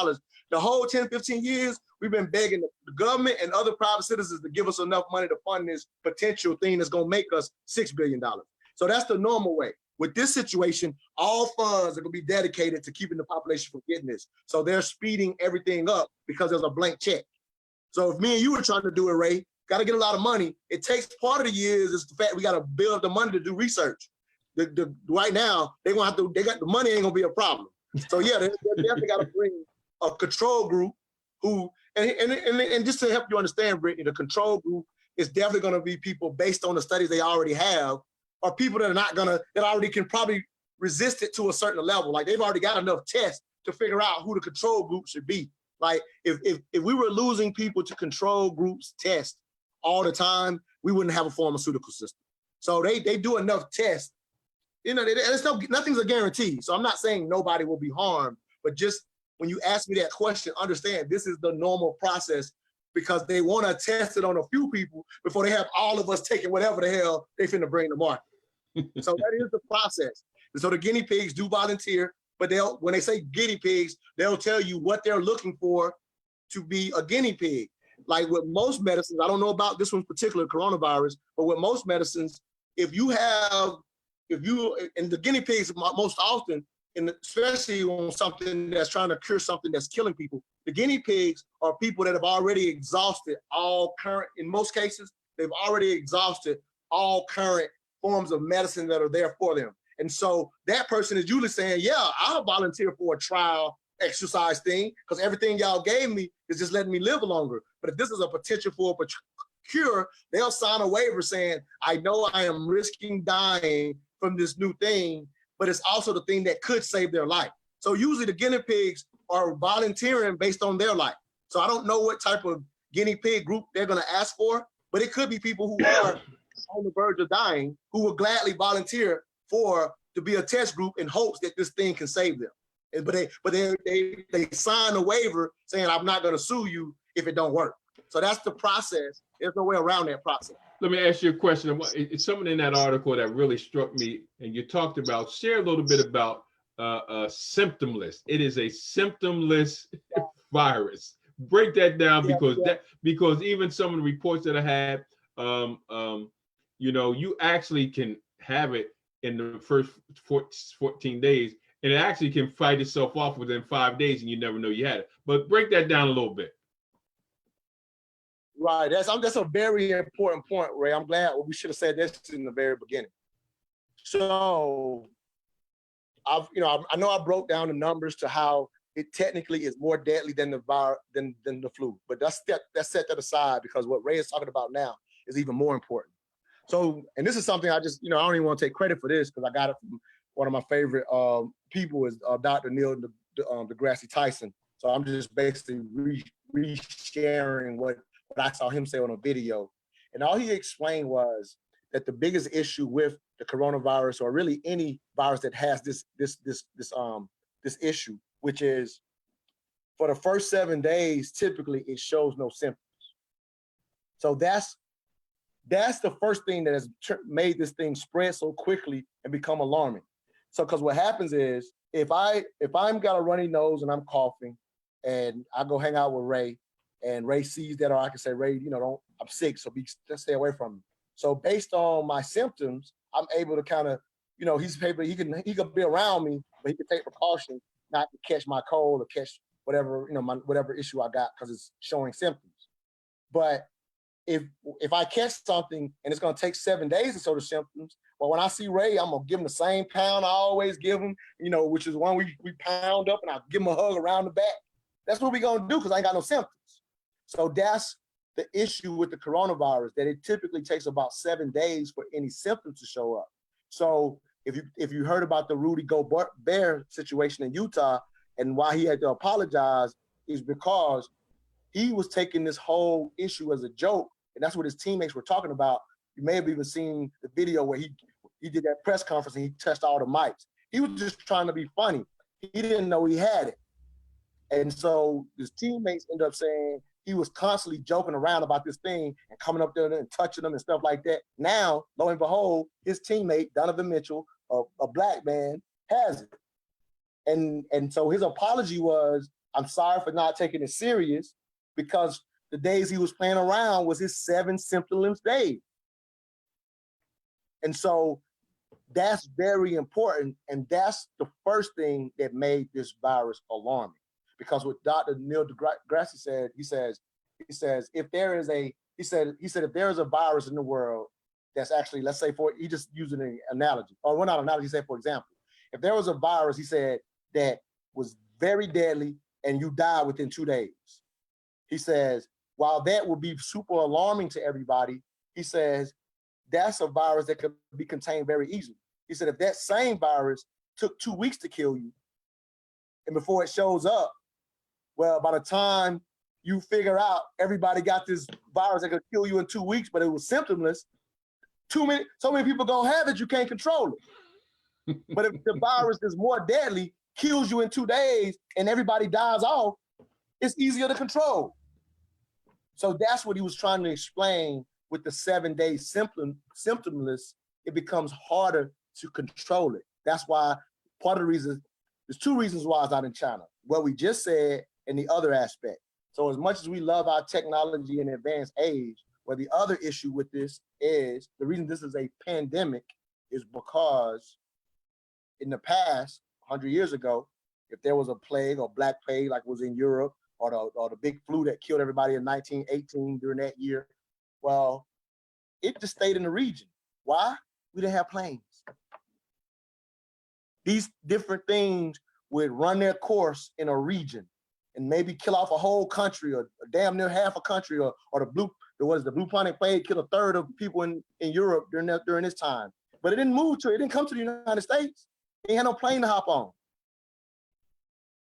the whole 10, 15 years, we've been begging the government and other private citizens to give us enough money to fund this potential thing that's going to make us $6 billion. So that's the normal way. With this situation, all funds are going to be dedicated to keeping the population from getting this. So they're speeding everything up because there's a blank check. So if me and you were trying to do it, Ray, got to get a lot of money. It takes part of the years is the fact we got to build the money to do research. Right now, they got the money ain't going to be a problem. So yeah, they definitely got to bring a control group who, and just to help you understand, Brittany, the control group is definitely going to be people based on the studies they already have, or people that are not gonna, that already can probably resist it to a certain level. Like they've already got enough tests to figure out who the control group should be. Like if we were losing people to control groups tests all the time, we wouldn't have a pharmaceutical system. So they do enough tests. Nothing's a guarantee. So I'm not saying nobody will be harmed, but just when you ask me that question, understand this is the normal process because they want to test it on a few people before they have all of us taking whatever the hell they finna bring to market. So that is the process. And so the guinea pigs do volunteer, but when they say guinea pigs, they'll tell you what they're looking for to be a guinea pig. Like with most medicines, I don't know about this one particular coronavirus, but with most medicines, and the guinea pigs most often, and especially on something that's trying to cure something that's killing people, the guinea pigs are people that have already exhausted all current, in most cases, they've already exhausted all current forms of medicine that are there for them. And so that person is usually saying, yeah, I'll volunteer for a trial exercise thing because everything y'all gave me is just letting me live longer. But if this is a potential for a cure, they'll sign a waiver saying, I know I am risking dying from this new thing, but it's also the thing that could save their life. So usually the guinea pigs are volunteering based on their life. So I don't know what type of guinea pig group they're going to ask for, but it could be people who are on the verge of dying who will gladly volunteer to be a test group in hopes that this thing can save them. But they sign a waiver saying, I'm not going to sue you if it don't work. So that's the process. There's no way around that process. Let me ask you a question. It's something in that article that really struck me, and you talked about, share a little bit about symptomless. It is a symptomless virus. Break that down because even some of the reports that I had, you actually can have it in the first 14 days, and it actually can fight itself off within 5 days, and you never know you had it. But break that down a little bit. Right, that's a very important point, Ray. I'm glad we should have said this in the very beginning. So, I know I broke down the numbers to how it technically is more deadly than than the flu, but let's set that aside because what Ray is talking about now is even more important. So, and this is something I just, I don't even want to take credit for this because I got it from one of my favorite people is Dr. Neil deGrasse Tyson. So I'm just basically re-sharing what I saw him say on a video. And all he explained was that the biggest issue with the coronavirus, or really any virus that has this issue, which is for the first 7 days, typically it shows no symptoms. So that's the first thing that has made this thing spread so quickly and become alarming. So, because what happens is if I'm got a runny nose and I'm coughing, and I go hang out with Ray, and Ray sees that, or I can say, Ray, I'm sick, so just stay away from me. So based on my symptoms, I'm able to kind of, you know, he's able, he can be around me, but he can take precautions not to catch my cold or catch whatever, you know, whatever issue I got because it's showing symptoms. But if I catch something and it's gonna take 7 days to show the symptoms, well, when I see Ray, I'm gonna give him the same pound I always give him, you know, which is one we pound up and I give him a hug around the back. That's what we're gonna do because I ain't got no symptoms. So that's the issue with the coronavirus, that it typically takes about 7 days for any symptoms to show up. So if you heard about the Rudy Gobert situation in Utah and why he had to apologize is because he was taking this whole issue as a joke, and that's what his teammates were talking about. You may have even seen the video where he did that press conference and he touched all the mics. He was just trying to be funny. He didn't know he had it. And so his teammates ended up saying he was constantly joking around about this thing and coming up there and touching them and stuff like that. Now, lo and behold, his teammate, Donovan Mitchell, a black man, has it. And so his apology was, I'm sorry for not taking it serious, because the days he was playing around was his 7 symptomless days. And so that's very important. And that's the first thing that made this virus alarming. Because what Dr. Neil deGrasse said, he says, if there is a virus in the world that's actually, let's say he just used an analogy, or well, not an analogy, he said, for example, if there was a virus, he said, that was very deadly and you die within 2 days. He says, while that would be super alarming to everybody, he says, that's a virus that could be contained very easily. He said, if that same virus took 2 weeks to kill you, and before it shows up, well, by the time you figure out everybody got this virus that could kill you in 2 weeks, but it was symptomless, so many people gonna have it, you can't control it. But if the virus is more deadly, kills you in 2 days, and everybody dies off, it's easier to control. So that's what he was trying to explain with the 7 days symptomless. It becomes harder to control it. That's why part of the reason, there's 2 reasons why it's not in China. What we just said and the other aspect. So as much as we love our technology and advanced age, well, the other issue with this is the reason this is a pandemic is because in the past, 100 years ago, if there was a plague or black plague like was in Europe, or the big flu that killed everybody in 1918 during that year, well, it just stayed in the region. Why? We didn't have planes. These different things would run their course in a region and maybe kill off a whole country or damn near half a country, or the bubonic plague killed a third of people in Europe during this time. But it didn't come to the United States. They had no plane to hop on.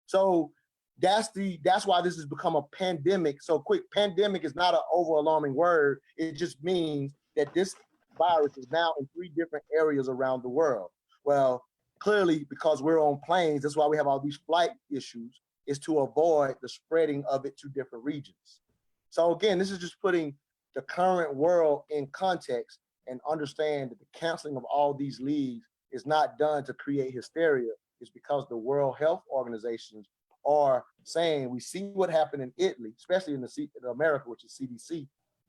So that's why this has become a pandemic so quick. Pandemic is not an over alarming word. It just means that this virus is now in 3 different areas around the world. Well, clearly, because we're on planes, that's why we have all these flight issues, is to avoid the spreading of it to different regions. So again, this is just putting the current world in context and understand that the canceling of all these leagues is not done to create hysteria. It's because the World Health Organizations are saying, we see what happened in Italy, especially in America, which is CDC,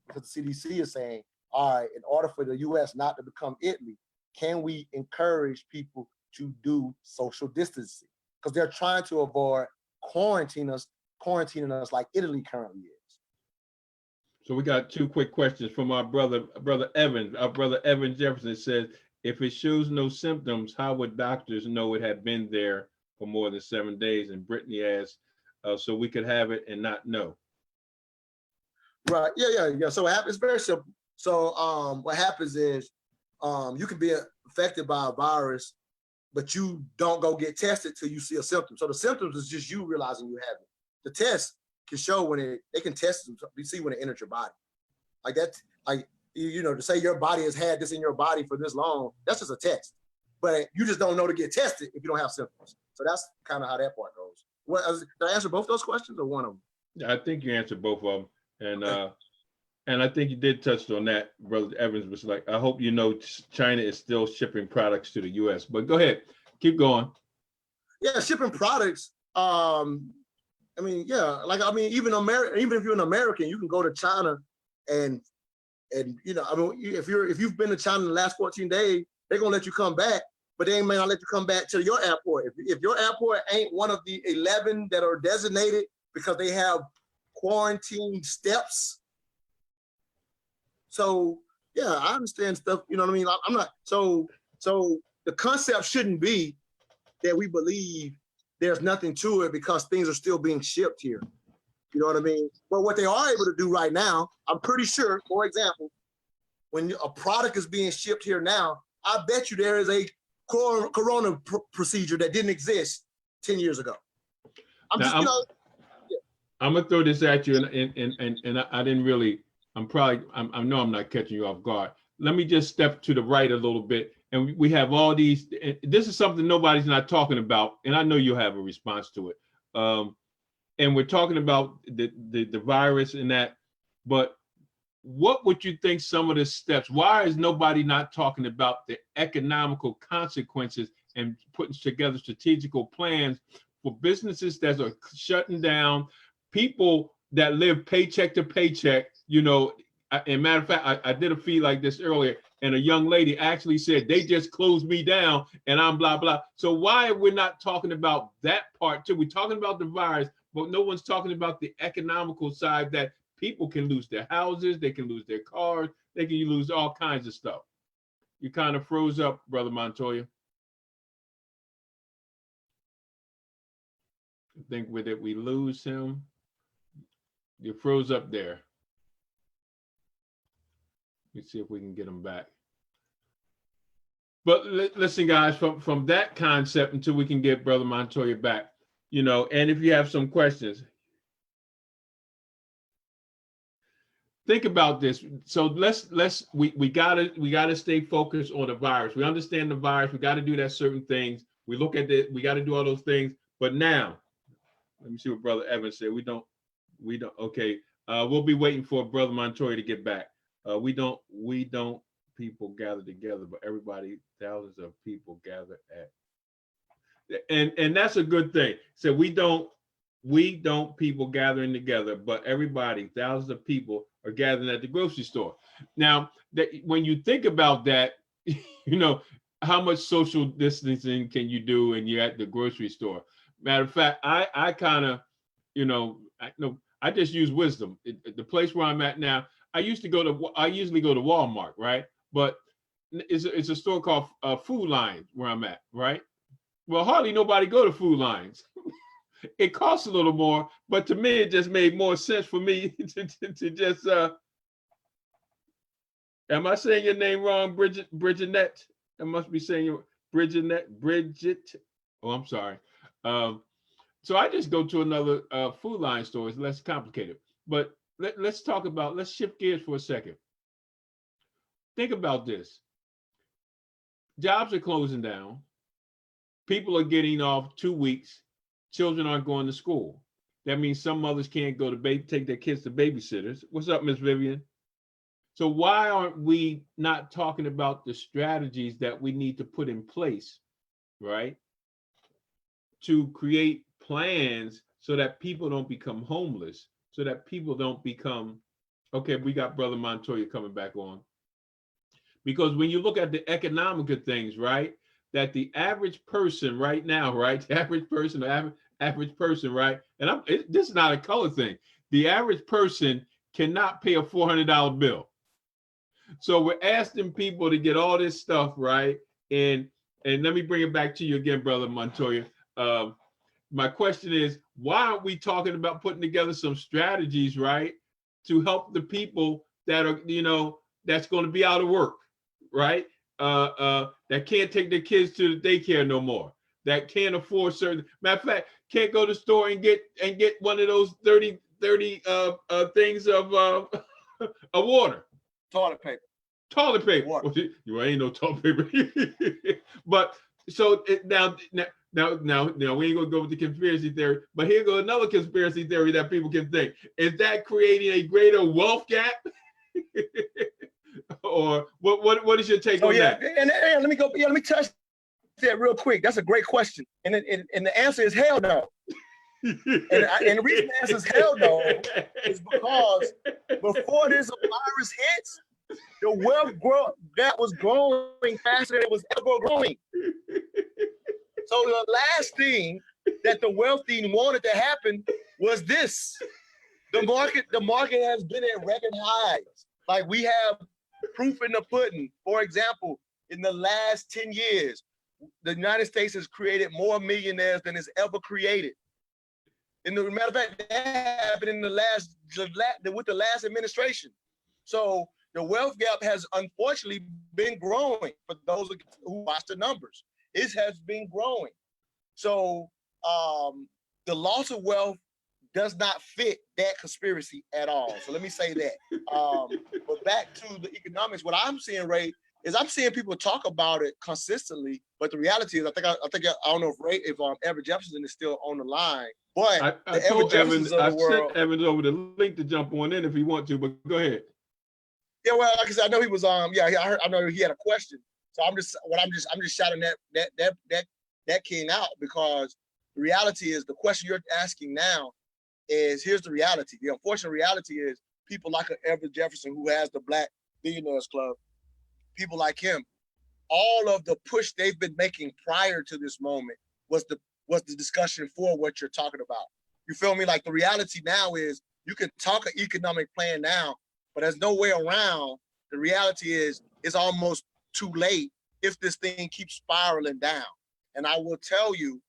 because the CDC is saying, all right, in order for the US not to become Italy, can we encourage people to do social distancing? Because they're trying to avoid quarantining us like Italy currently is. So we got 2 quick questions from our brother Evan. Our brother Evan Jefferson says, if it shows no symptoms, how would doctors know it had been there for more than 7 days? And Brittany asks, so we could have it and not know. Right. Yeah. So it's very simple. So what happens is you can be affected by a virus, but you don't go get tested till you see a symptom. So the symptoms is just you realizing you have it. The test can show they can test it, you see when it enters your body. Like that, like, you know, to say your body has had this in your body for this long, that's just a test. But you just don't know to get tested if you don't have symptoms. So that's kind of how that part goes. Did I answer both those questions or one of them? Yeah, I think you answered both of them. And I think you did touch on that. Brother Evans was like, I hope you know China is still shipping products to the US. But go ahead, keep going. Yeah, shipping products. I mean, yeah, even if you're an American, you can go to China and And you know, I mean, if you've been to China in the last 14 days, they're gonna let you come back, but they may not let you come back to your airport. If your airport ain't one of the 11 that are designated because they have quarantine steps. So yeah, I understand stuff. You know what I mean? I'm not so the concept shouldn't be that we believe there's nothing to it because things are still being shipped here. You know what I mean? But what they are able to do right now, I'm pretty sure, for example, when a product is being shipped here now, I bet you there is a corona procedure that didn't exist 10 years ago. I'm gonna throw this at you, and I didn't really. I know I'm not catching you off guard. Let me just step to the right a little bit, and we have all these. This is something nobody's not talking about, and I know you'll have a response to it. And we're talking about the virus and that, but what would you think some of the steps? Why is nobody not talking about the economical consequences and putting together strategical plans for businesses that are shutting down, people that live paycheck to paycheck? You know, and matter of fact, I did a feed like this earlier, and a young lady actually said, they just closed me down and I'm blah, blah. So why are we not talking about that part too? We're talking about the virus, but no one's talking about the economical side, that people can lose their houses, they can lose their cars, they can lose all kinds of stuff. You kind of froze up, Brother Montoya. I think with it, we lose him. You froze up there. Let's see if we can get him back. But listen, guys, from that concept until we can get Brother Montoya back, you know, and if you have some questions, think about this. So we gotta stay focused on the virus. We understand the virus. We got to do that certain things. We look at it. We got to do all those things. But now, let me see what Brother Evans said. We don't. Okay. We'll be waiting for Brother Montoya to get back. We don't people gather together, but everybody, thousands of people gather at. And that's a good thing. So we don't people gathering together, but everybody, thousands of people are gathering at the grocery store. Now, that when you think about that, you know, how much social distancing can you do and you're at the grocery store? Matter of fact, I kind of, you know, I just use wisdom. The place where I'm at now, I usually go to Walmart, right? But it's a store called Food Line where I'm at, right? Well, hardly nobody go to Food Lines. It costs a little more, but to me, it just made more sense for me to just. Am I saying your name wrong, Bridget? I must be saying your Bridget. Oh, I'm sorry. So I just go to another Food Line store. It's less complicated. But let's shift gears for a second. Think about this. Jobs are closing down. People are getting off 2 weeks. Children aren't going to school. That means some mothers can't go to take their kids to babysitters. What's up, Miss Vivian? So why aren't we not talking about the strategies that we need to put in place, right, to create plans so that people don't become homeless, so that people don't become, okay, we got Brother Montoya coming back on. Because when you look at the economic of things, right, that the average person right now, right, the average person, right, and this is not a color thing. The average person cannot pay a $400 bill. So we're asking people to get all this stuff, right? And let me bring it back to you again, Brother Montoya. My question is, why aren't we talking about putting together some strategies, right, to help the people that are, you know, that's going to be out of work, right? That can't take their kids to the daycare no more, that can't afford certain, matter of fact, can't go to the store and get one of those 30 things of water. Toilet paper. Water. You ain't no toilet paper. But so now we ain't gonna go with the conspiracy theory, but here goes another conspiracy theory that people can think. Is that creating a greater wealth gap? Or what is your take on that? And let me touch that real quick. That's a great question. And the answer is hell no. And the reason the answer is hell no is because before this virus hits, The wealth gap was growing faster than it was ever growing. So the last thing that the wealthy wanted to happen was this. The market has been at record highs. Like we have proof in the pudding. For example, in the last 10 years, the United States has created more millionaires than it's ever created. And the matter of fact, that happened in with the last administration. So the wealth gap has unfortunately been growing for those who watch the numbers. It has been growing. So the loss of wealth does not fit that conspiracy at all. So let me say that. But back to the economics, what I'm seeing, Ray, is I'm seeing people talk about it consistently, but the reality is, I don't know if Everett Jefferson is still on the line, but I told Evan, I sent Evan over the link to jump on in if he want to, but go ahead. Yeah, well, like I said, I know he was I know he had a question, so I'm just shouting that king out, because the reality is the question you're asking now is, here's the reality. The unfortunate reality is people like Everett Jefferson, who has the Black Billionaires Club, people like him, all of the push they've been making prior to this moment was the discussion for what you're talking about. You feel me? Like the reality now is you can talk an economic plan now, but there's no way around. The reality is it's almost too late if this thing keeps spiraling down. And I will tell you,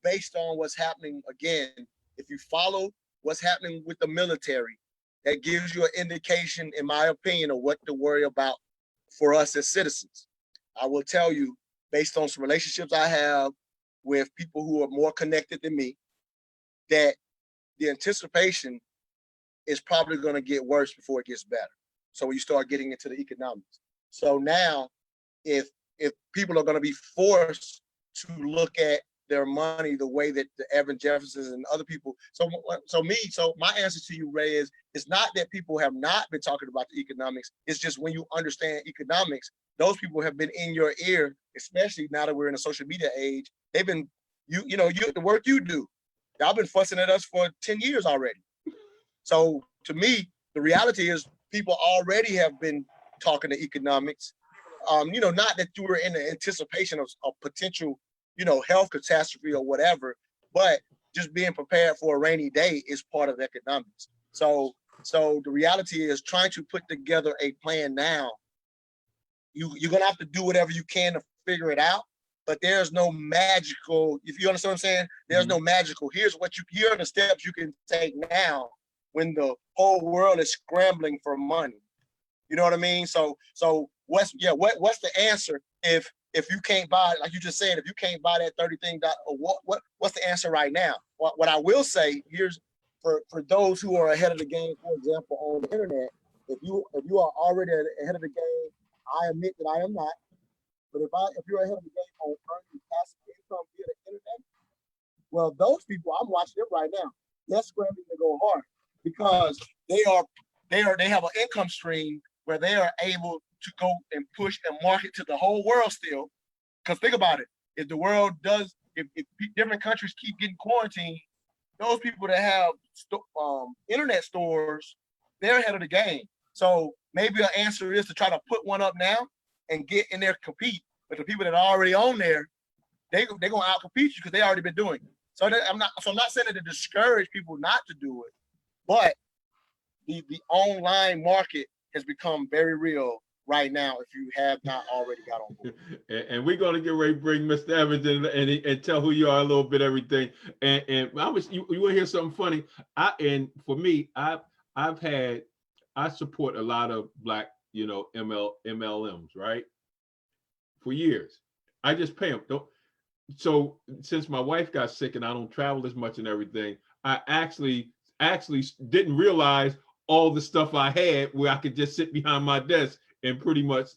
based on what's happening, again, if you follow what's happening with the military, that gives you an indication, in my opinion, of what to worry about for us as citizens. I will tell you, based on some relationships I have with people who are more connected than me, that the anticipation is probably going to get worse before it gets better. So when you start getting into the economics. So now, if people are going to be forced to look at their money the way that the Evan Jeffersons and other people. So my answer to you, Ray, is it's not that people have not been talking about the economics. It's just when you understand economics, those people have been in your ear, especially now that we're in a social media age. They've been, the work you do, y'all been fussing at us for 10 years already. So to me, the reality is people already have been talking to economics. Not that you were in the anticipation of potential, health catastrophe or whatever, but just being prepared for a rainy day is part of economics. So the reality is trying to put together a plan now. You're gonna have to do whatever you can to figure it out, but there's no magical, if you understand what I'm saying, there's no magical, here are the steps you can take now when the whole world is scrambling for money. You know what I mean? So what's the answer if you can't buy, like you just said, if you can't buy that 30 thing, what's the answer right now? What I will say, here's for those who are ahead of the game, for example, on the internet, if you are already ahead of the game, I admit that I am not. But if you're ahead of the game on earning passive income via the internet, well, those people, I'm watching them right now. They're scrambling to go hard because they have an income stream where they are able to go and push and market to the whole world still. Because think about it, if the world does, if different countries keep getting quarantined, those people that have internet stores, they're ahead of the game. So maybe an answer is to try to put one up now and get in there, compete. But the people that are already on there, they're gonna outcompete you because they already been doing it. So I'm not saying it to discourage people not to do it, but the online market has become very real right now if you have not already got on board. And we're going to get ready to bring Mr. Evans in and tell who you are a little bit, everything. And you want to hear something funny? For me, I support a lot of Black, MLMs, right? For years. I just pay them. So since my wife got sick and I don't travel as much and everything, I actually didn't realize all the stuff I had where I could just sit behind my desk and pretty much,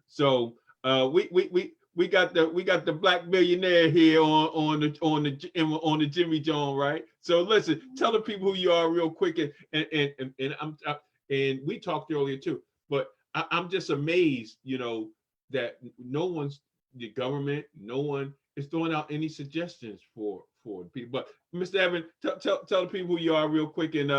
so we got the Black millionaire here on the Jimmy John, right? So listen, tell the people who you are real quick, and we talked earlier too, but I'm just amazed, that the government, no one is throwing out any suggestions for people. But Mr. Evan, tell the people who you are real quick, and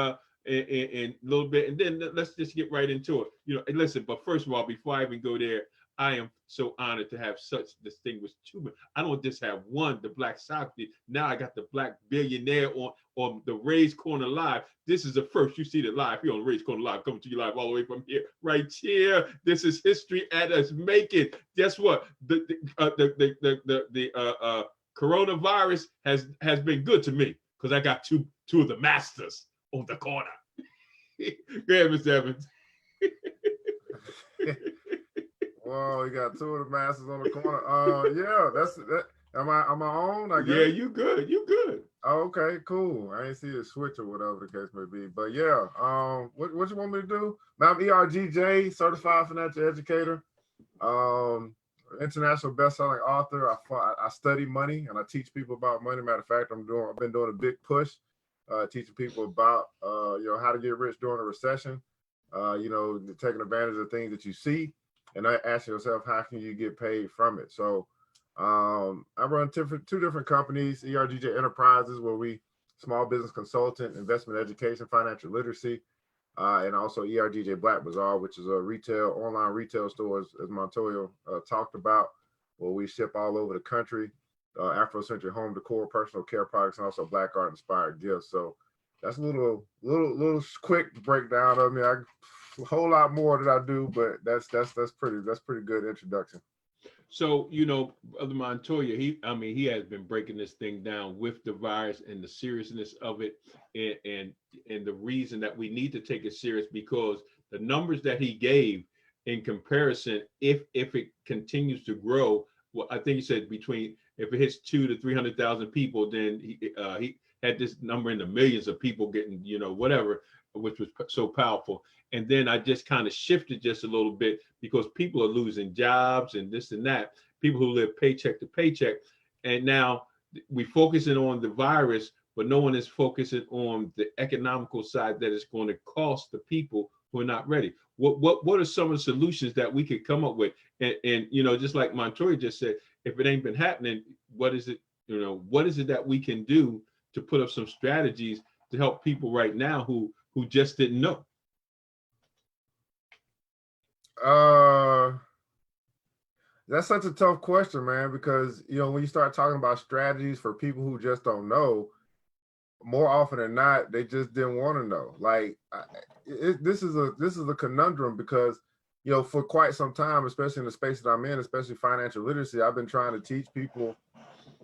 in a little bit, and then let's just get right into it. You know, and listen, but first of all, before I even go there, I am so honored to have such distinguished two. I don't just have one, the Black Socrates. Now I got the Black billionaire on the Ray's Corner Live. This is the first. You see the live here on Ray's Corner Live, coming to you live all the way from here, right here. This is history at its making. Guess what? The coronavirus has been good to me because I got two of the masters on the corner. Go ahead, Mr. Evans. Whoa, you got two of the masters on the corner. Yeah, that's that. Am I on? I guess. Yeah, you good. You good. Oh, okay, cool. I ain't see a switch or whatever the case may be. But yeah, what you want me to do? I'm ERGJ, certified financial educator, international best-selling author. I study money and I teach people about money. Matter of fact, I've been doing a big push, teaching people about how to get rich during a recession. Taking advantage of things that you see, and asking yourself, how can you get paid from it? So I run two different companies, ERGJ Enterprises, where we small business consultant, investment education, financial literacy, and also ERGJ Black Bazaar, which is a online retail store, as Montoya talked about, where we ship all over the country, Afrocentric home decor, personal care products, and also Black art inspired gifts. So that's a little quick breakdown of me. A whole lot more that I do, but that's pretty good introduction. So, Brother Montoya, he has been breaking this thing down with the virus and the seriousness of it, and the reason that we need to take it serious, because the numbers that he gave in comparison, if it continues to grow, well, I think he said if it hits 200,000 to 300,000 people, then he had this number in the millions of people getting, whatever, which was so powerful. And then I just kind of shifted just a little bit, because people are losing jobs and this and that, people who live paycheck to paycheck. And now we're focusing on the virus, but no one is focusing on the economical side that it's going to cost the people who are not ready. What are some of the solutions that we could come up with? And just like Montoya just said, if it ain't been happening, what is it that we can do to put up some strategies to help people right now who just didn't know? That's such a tough question, man, because when you start talking about strategies for people who just don't know, more often than not, they just didn't want to know. Like, this is a conundrum, because for quite some time, especially in the space that I'm in, especially financial literacy, I've been trying to teach people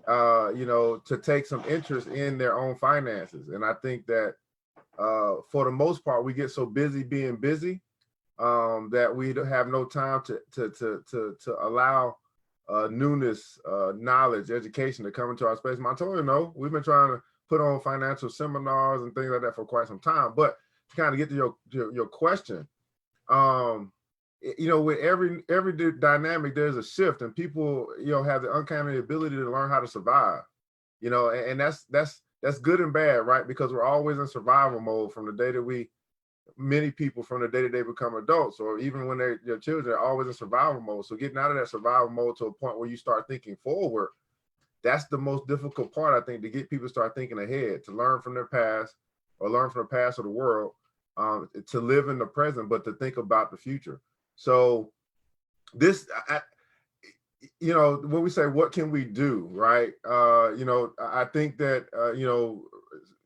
to take some interest in their own finances. And I think that for the most part, we get so busy being busy that we have no time to allow newness, knowledge, education to come into our space. Montoya, we've been trying to put on financial seminars and things like that for quite some time. But to kind of get to your question, with every dynamic, there's a shift, and people, have the uncanny ability to learn how to survive, and that's good and bad, right? Because we're always in survival mode from the day that many people from the day that they become adults, or even when they're children, are always in survival mode. So getting out of that survival mode to a point where you start thinking forward, that's the most difficult part, I think, to get people to start thinking ahead, to learn from their past, or learn from the past of the world, to live in the present, but to think about the future. So this, when we say, what can we do, right? I think that,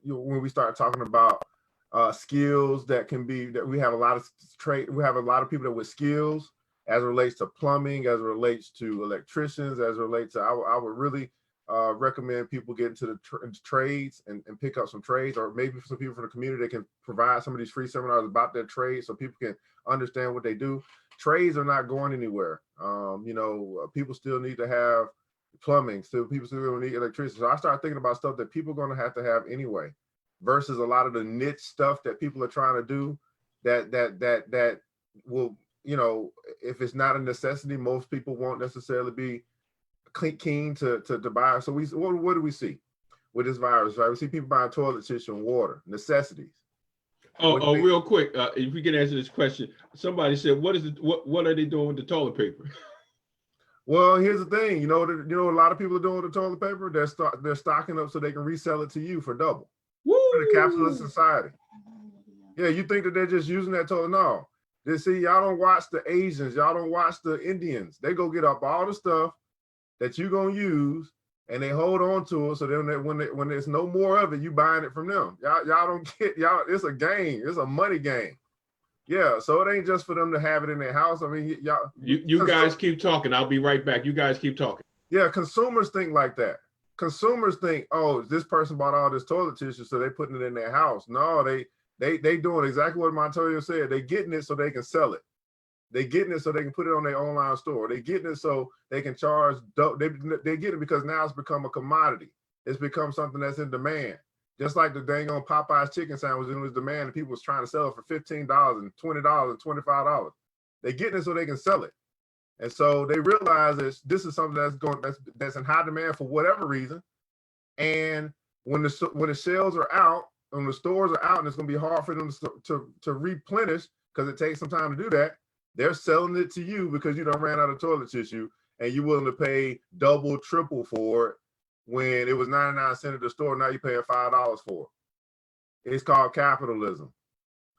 when we start talking about skills that we have a lot of people that with skills as it relates to plumbing, as it relates to electricians, as it relates to, I would really recommend people get into the trades and pick up some trades, or maybe some people from the community that can provide some of these free seminars about their trades so people can understand what they do. Trades are not going anywhere. People still need to have plumbing, people still need electricity. So I started thinking about stuff that people are going to have anyway, versus a lot of the niche stuff that people are trying to do that will, if it's not a necessity, most people won't necessarily be keen to buy. So what do we see with this virus, right? We see people buying toilet tissue and water, necessities. Real quick, if we can answer this question, somebody said, what are they doing with the toilet paper? Well, here's the thing, a lot of people are doing with the toilet paper. They're stocking up so they can resell it to you for double. Woo! For the capitalist society. Yeah, you think that they're just using that toilet? No. They see, y'all don't watch the Asians, y'all don't watch the Indians. They go get up all the stuff that you're gonna use, and they hold on to it. So then when there's no more of it, you buying it from them. Y'all don't get y'all. It's a game. It's a money game. Yeah. So it ain't just for them to have it in their house. I mean, y'all. You guys keep talking. I'll be right back. You guys keep talking. Yeah, consumers think like that. Consumers think, oh, this person bought all this toilet tissue, so they putting it in their house. No, they doing exactly what Montoya said. They getting it so they can sell it. They getting it so they can put it on their online store. They getting it so they can charge. They get it because now it's become a commodity. It's become something that's in demand. Just like the dang on Popeye's chicken sandwich, it was demand, and people was trying to sell it for $15 and $20 and $25. They getting it so they can sell it. And so they realize that this is something that's in high demand for whatever reason. And when the shelves are out, when the stores are out, and it's going to be hard for them to replenish because it takes some time to do that, they're selling it to you because you done ran out of toilet tissue and you're willing to pay double, triple for it when it was 99 cents at the store. Now you're paying $5 for it. It's called capitalism.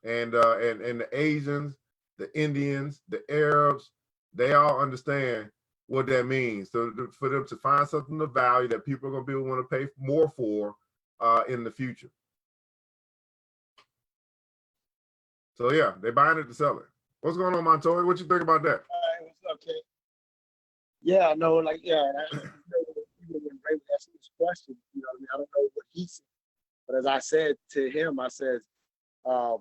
And the Asians, the Indians, the Arabs, they all understand what that means. So for them to find something of value that people are going to be able to want to pay more for in the future. So yeah, they're buying it to sell it. What's going on, Montoya? What you think about that? What's up, Kate? Yeah, no, like, yeah, even when Ray asked this question, you know what I mean? I don't know what he said, but as I said to him, I said,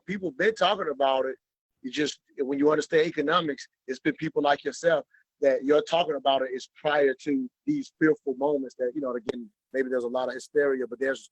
people been talking about it. You just, when you understand economics, it's been people like yourself that you're talking about it is prior to these fearful moments that, you know, again, maybe there's a lot of hysteria, but there's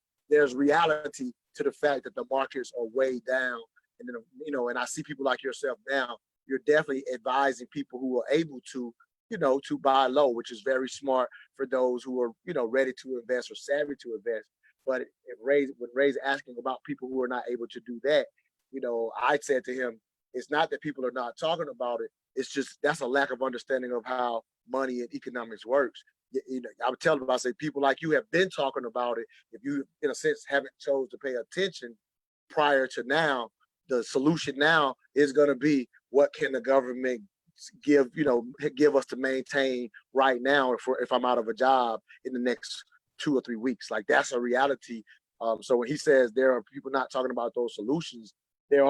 reality to the fact that the markets are way down. And then, you know, and I see people like yourself now, you're definitely advising people who are able to, you know, to buy low, which is very smart for those who are, you know, ready to invest or savvy to invest. But when Ray's asking about people who are not able to do that, you know, I said to him, it's not that people are not talking about it. It's just that's a lack of understanding of how money and economics works. You know, I would tell them, I say, people like you have been talking about it. If you, in a sense, haven't chose to pay attention prior to now, the solution now is going to be what can the government give us to maintain right now if I'm out of a job in the next 2 or 3 weeks. Like, that's a reality. So when he says there are people not talking about those solutions, there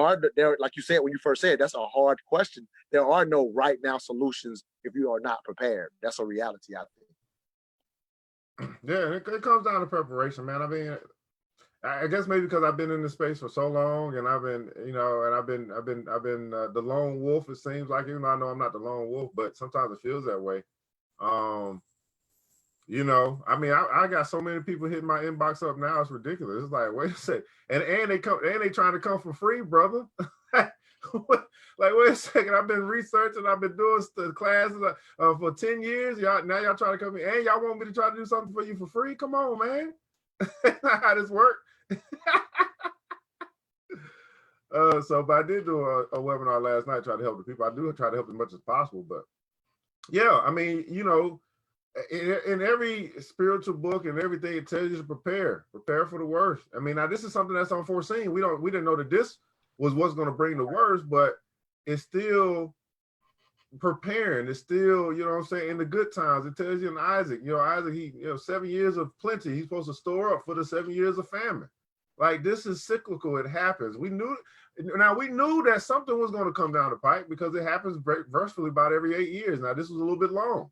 like you said when you first said, that's a hard question. There are no right now solutions if you are not prepared. That's a reality, I think. Yeah, it comes down to preparation, man. I mean, I guess maybe because I've been in this space for so long, and I've been the lone wolf. It seems like, even though I know I'm not the lone wolf, but sometimes it feels that way. You know, I mean, I got so many people hitting my inbox up now. It's ridiculous. It's like, wait a second, and they trying to come for free, brother. Like, wait a second. I've been researching. I've been doing the classes for 10 years. Y'all trying to come in, and y'all want me to try to do something for you for free? Come on, man. That's not how this works. But I did do a webinar last night, trying to help the people. I do try to help as much as possible, but yeah, I mean, you know, in every spiritual book and everything, it tells you to prepare for the worst. I mean, now this is something that's unforeseen. We didn't know that this was what's going to bring the worst, but it's still preparing. It's still, you know what I'm saying, in the good times. It tells you in Isaac, he 7 years of plenty, he's supposed to store up for the 7 years of famine. Like, this is cyclical. It happens. We knew that something was going to come down the pipe because it happens virtually about every 8 years. Now, this was a little bit long.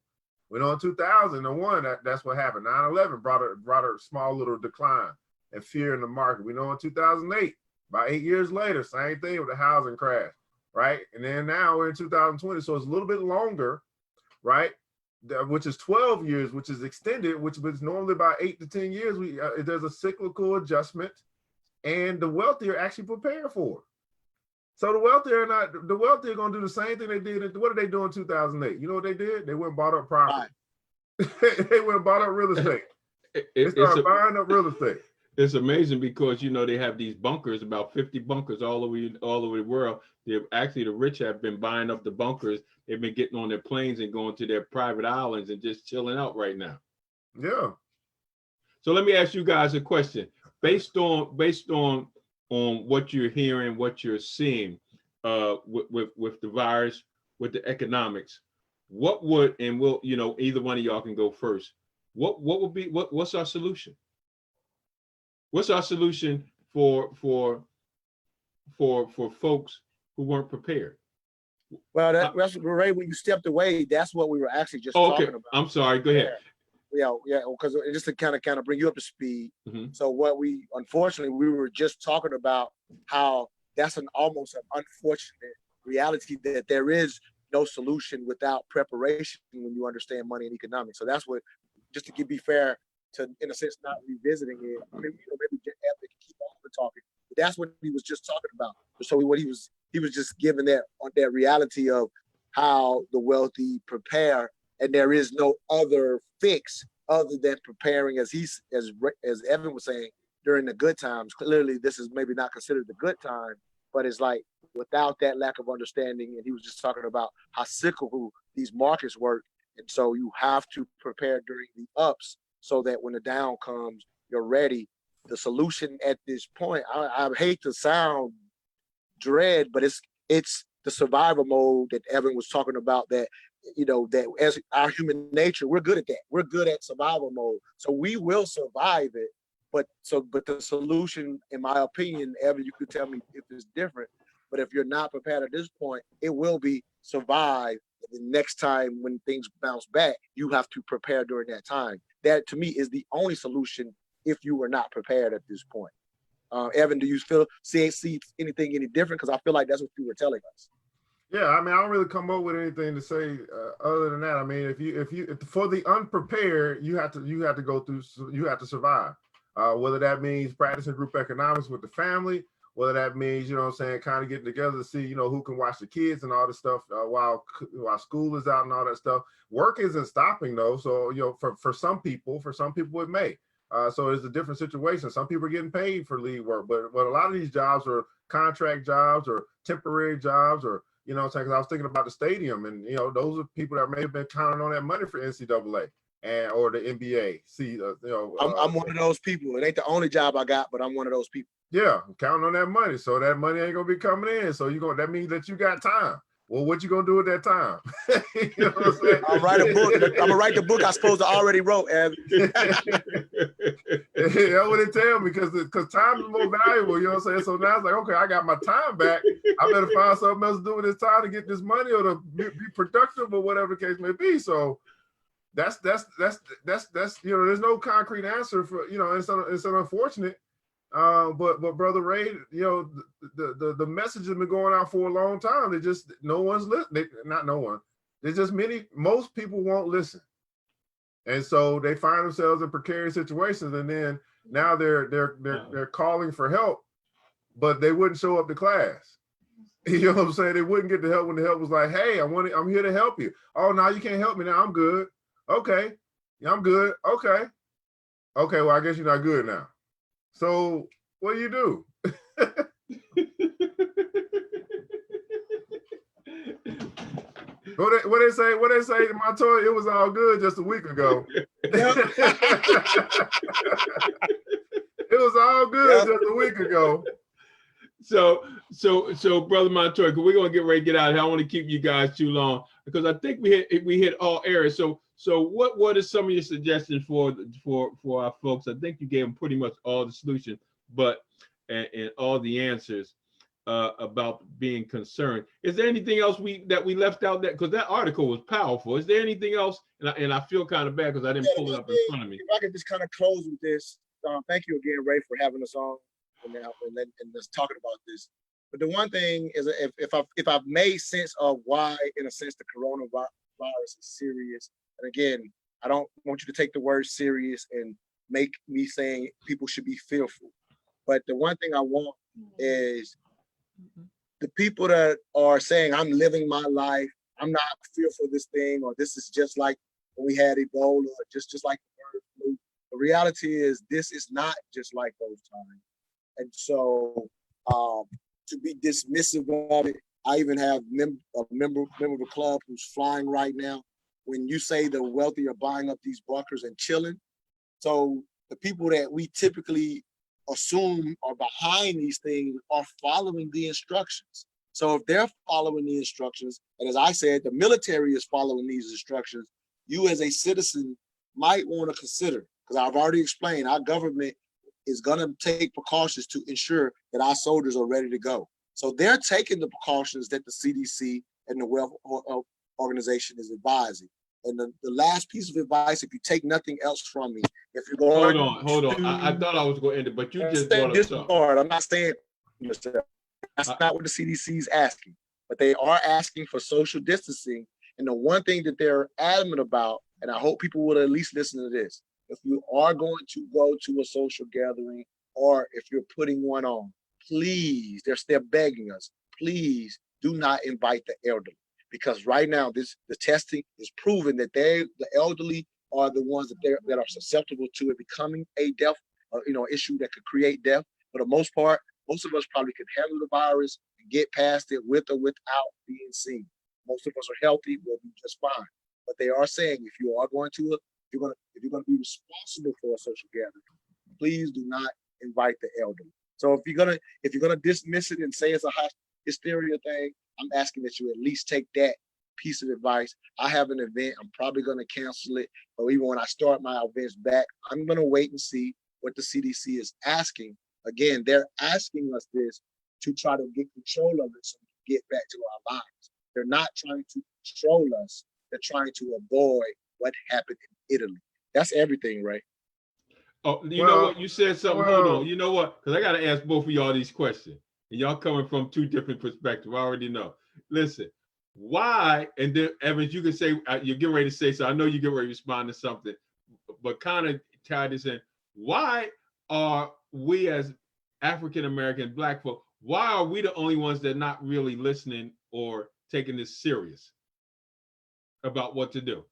We know in 2001, that's what happened. 9/11 brought a small little decline and fear in the market. We know in 2008, about 8 years later, same thing with the housing crash, right? And then now we're in 2020, so it's a little bit longer, right? Which is 12 years, which is extended, which was normally about 8 to 10 years. There's a cyclical adjustment, and the wealthy are actually prepared for it. So the wealthy are going to do the same thing they did. What did they do in 2008? You know what they did? They went and bought up property. They went and bought up real estate. They started buying up real estate. It's amazing because, you know, they have these bunkers, about 50 bunkers all over the world. The rich have been buying up the bunkers. They've been getting on their planes and going to their private islands and just chilling out right now. Yeah. So let me ask you guys a question. Based on on what you're hearing, what you're seeing with the virus, with the economics, what would, and we'll, you know, either one of y'all can go first. What would be, what's our solution? What's our solution for folks who weren't prepared? Well, that's Ray, when you stepped away, that's what we were actually just okay. talking about. I'm sorry, go ahead. Yeah, because just to kind of bring you up to speed. So what we, unfortunately, we were just talking about how that's almost an unfortunate reality that there is no solution without preparation when you understand money and economics. So that's what, just to be fair to, in a sense, not revisiting it. I mean, maybe Evan can keep on talking, but that's what he was just talking about. So what he was just giving that reality of how the wealthy prepare, and there is no other fix other than preparing, as Evan was saying, during the good times. Clearly, this is maybe not considered the good time, but it's like without that lack of understanding, and he was just talking about how cyclical these markets work, and so you have to prepare during the ups so that when the down comes, you're ready. The solution at this point, I hate to sound dread, but it's the survival mode that Evan was talking about, that, you know, that as our human nature, we're good at that. We're good at survival mode. So we will survive it. But the solution, in my opinion, Evan, you could tell me if it's different, but if you're not prepared at this point, it will be survive. The next time when things bounce back, you have to prepare during that time. That, to me, is the only solution if you were not prepared at this point. Evan, do you see anything any different? Because I feel like that's what you were telling us. Yeah, I mean, I don't really come up with anything to say other than that. I mean, if for the unprepared, you have to go through, you have to survive. Whether that means practicing group economics with the family, whether that means, you know what I'm saying, kind of getting together to see, you know, who can watch the kids and all this stuff while school is out and all that stuff. Work isn't stopping though. So, you know, for some people it may. So it's a different situation. Some people are getting paid for lead work, but a lot of these jobs are contract jobs or temporary jobs, or, you know what I'm saying? Because I was thinking about the stadium, and, you know, those are people that may have been counting on that money for NCAA or the NBA. See, you know, I'm one of those people. It ain't the only job I got, but I'm one of those people. Yeah, I'm counting on that money. So that money ain't gonna be coming in. So that means that you got time. Well, what you gonna do at that time? You know what I'm saying? I'll write a book. I'm gonna write the book I supposed to already wrote, Evan. That's what they tell me, because time is more valuable. You know what I'm saying? So now it's like, okay, I got my time back. I better find something else to do with this time to get this money, or to be productive, or whatever the case may be. So that's you know, there's no concrete answer for, you know, it's an unfortunate. But Brother Ray, you know, the message has been going out for a long time. They just, no one's listening. Not no one. There's just most people won't listen, and so they find themselves in precarious situations. And then now they're calling for help, but they wouldn't show up to class. You know what I'm saying? They wouldn't get the help when the help was like, "Hey, I'm here to help you." Oh, now you can't help me now. I'm good. Okay, yeah, I'm good. Okay. Well, I guess you're not good now. So what do you do? What they say to my toy? It was all good just a week ago. It was all good just a week ago. So Brother Montoya, we're gonna get ready to get out of here. I don't want to keep you guys too long, because I think we hit all areas. So what is some of your suggestions for our folks? I think you gave them pretty much all the solutions, but and all the answers about being concerned. Is there anything else that we left out, that, because that article was powerful? Is there anything else? And I feel kind of bad because I didn't pull it up in front of me. If I could just kind of close with this. Thank you again, Ray, for having us on and just talking about this. But the one thing is, if I've made sense of why, in a sense, the coronavirus is serious. And again, I don't want you to take the word serious and make me saying people should be fearful. But the one thing I want is the people that are saying, I'm living my life, I'm not fearful of this thing, or this is just like when we had Ebola, or just like the bird flu. The reality is, this is not just like those times. And so to be dismissive of it, I even have a member of the club who's flying right now. When you say the wealthy are buying up these bunkers and chilling, so the people that we typically assume are behind these things are following the instructions. So if they're following the instructions, and as I said, the military is following these instructions, you as a citizen might want to consider, because I've already explained, our government is going to take precautions to ensure that our soldiers are ready to go. So they're taking the precautions that the CDC and the World Organization is advising. And the last piece of advice, if you take nothing else from me, if you're going hold on. I thought I was going to end it, but you just brought up something. I'm not saying that's not what the CDC is asking, but they are asking for social distancing. And the one thing that they're adamant about, and I hope people will at least listen to this, if you are going to go to a social gathering or if you're putting one on, please, they're begging us, please do not invite the elderly. Because right now, the testing is proven that the elderly are the ones that are susceptible to it becoming a death, issue that could create death. For the most part, most of us probably can handle the virus and get past it with or without being seen. Most of us are healthy, we'll be just fine. But they are saying if you are going to, if you're going to be responsible for a social gathering, please do not invite the elderly. So if you're gonna dismiss it and say it's a hysteria thing, I'm asking that you at least take that piece of advice. I have an event, I'm probably gonna cancel it, but even when I start my events back, I'm gonna wait and see what the CDC is asking. Again, they're asking us this to try to get control of it so we can get back to our lives. They're not trying to control us, they're trying to avoid what happened in Italy. That's everything, Ray. Oh, you know what? You said something. Hold on. You know what? Because I got to ask both of y'all these questions. And y'all coming from two different perspectives. I already know. Listen, why? And then, Evans, you can say, you're getting ready to say so. I know you get ready to respond to something, but kind of tie this in. Why are we as African-American Black folk, why are we the only ones that are not really listening or taking this serious about what to do?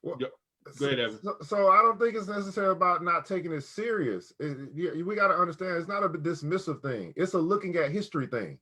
Well, go ahead, Evan. So I don't think it's necessarily about not taking it serious. We got to understand it's not a dismissive thing. It's a looking at history thing.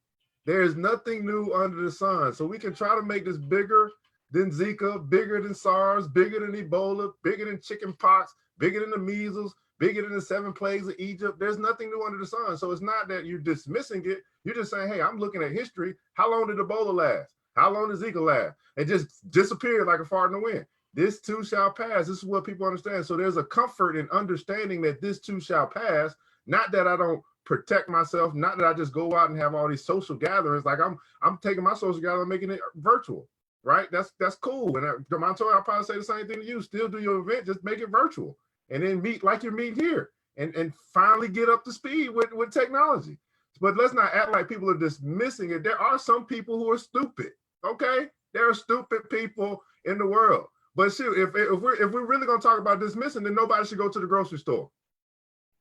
There is nothing new under the sun. So we can try to make this bigger than Zika, bigger than SARS, bigger than Ebola, bigger than chickenpox, bigger than the measles, bigger than the 7 plagues of Egypt. There's nothing new under the sun. So it's not that you're dismissing it. You're just saying, hey, I'm looking at history. How long did Ebola last? How long did Zika last? It just disappeared like a fart in the wind. This too shall pass. This is what people understand. So there's a comfort in understanding that this too shall pass. Not that I don't protect myself, not that I just go out and have all these social gatherings. Like I'm taking my social gathering, making it virtual, right? That's cool. And Montoya, I'll probably say the same thing to you. Still do your event, just make it virtual, and then meet like you're meeting here, and finally get up to speed with technology. But let's not act like people are dismissing it. There are some people who are stupid. Okay, there are stupid people in the world. But shoot, if we're really gonna talk about dismissing, then nobody should go to the grocery store.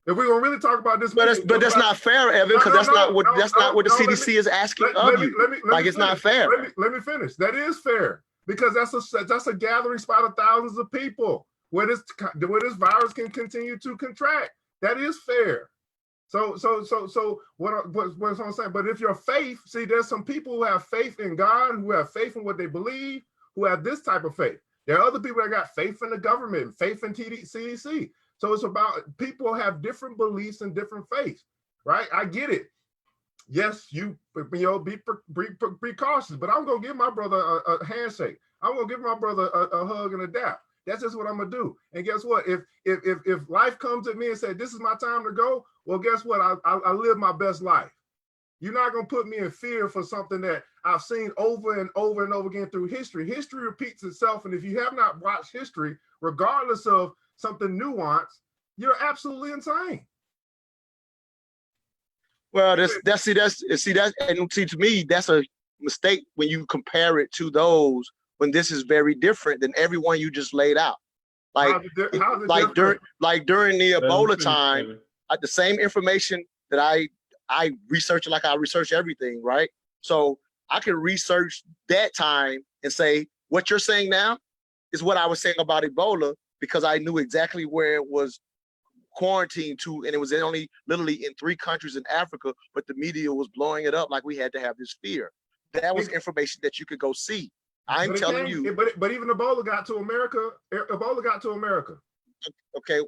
If we're gonna really talk about dismissing, but that's not fair, Evan, because that's not what the CDC is asking of you. Like it's not fair. Let me finish. That is fair because that's a gathering spot of thousands of people where this virus can continue to contract. That is fair. So what I'm saying. But if your faith, see, there's some people who have faith in God, who have faith in what they believe, who have this type of faith. There are other people that got faith in the government, faith in CDC. So it's about people have different beliefs and different faiths, right? I get it. Yes, be cautious, but I'm gonna give my brother a handshake. I'm gonna give my brother a hug and a dap. That's just what I'm gonna do. And guess what? If life comes at me and said this is my time to go, well, guess what? I live my best life. You're not going to put me in fear for something that I've seen over and over and over again through history. History repeats itself. And if you have not watched history, regardless of something nuanced, you're absolutely insane. Well, to me, that's a mistake when you compare it to those when this is very different than everyone you just laid out. Like during the Ebola time, the same information that I research, like I research everything, right? So I can research that time and say, what you're saying now is what I was saying about Ebola, because I knew exactly where it was quarantined to, and it was only literally in 3 countries in Africa, but the media was blowing it up like we had to have this fear. That was information that you could go see. I'm telling you. But even Ebola got to America. Ebola got to America. Okay,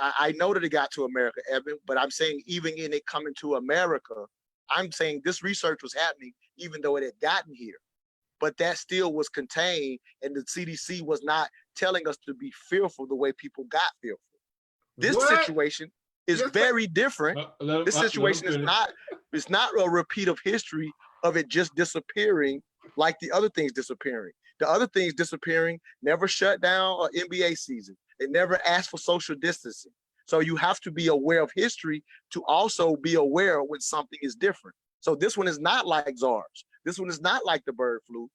I know that it got to America, Evan, but I'm saying even in it coming to America, I'm saying this research was happening even though it had gotten here, but that still was contained, and the CDC was not telling us to be fearful the way people got fearful. This What? situation is very different. This situation is not a repeat of history of it just disappearing like the other things disappearing. The other things disappearing never shut down an NBA season. They never asked for social distancing. So you have to be aware of history to also be aware when something is different. So this one is not like SARS. This one is not like the bird flu.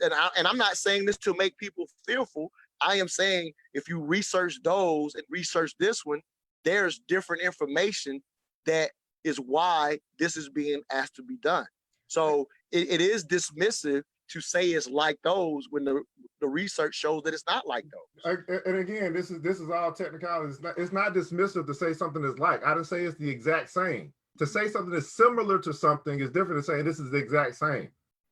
And I'm not saying this to make people fearful. I am saying if you research those and research this one, there's different information that is why this is being asked to be done. So it is dismissive to say it's like those when the research shows that it's not like those. And again, this is all technicality. It's not dismissive to say something is like. I didn't say it's the exact same. To say something is similar to something is different than saying this is the exact same.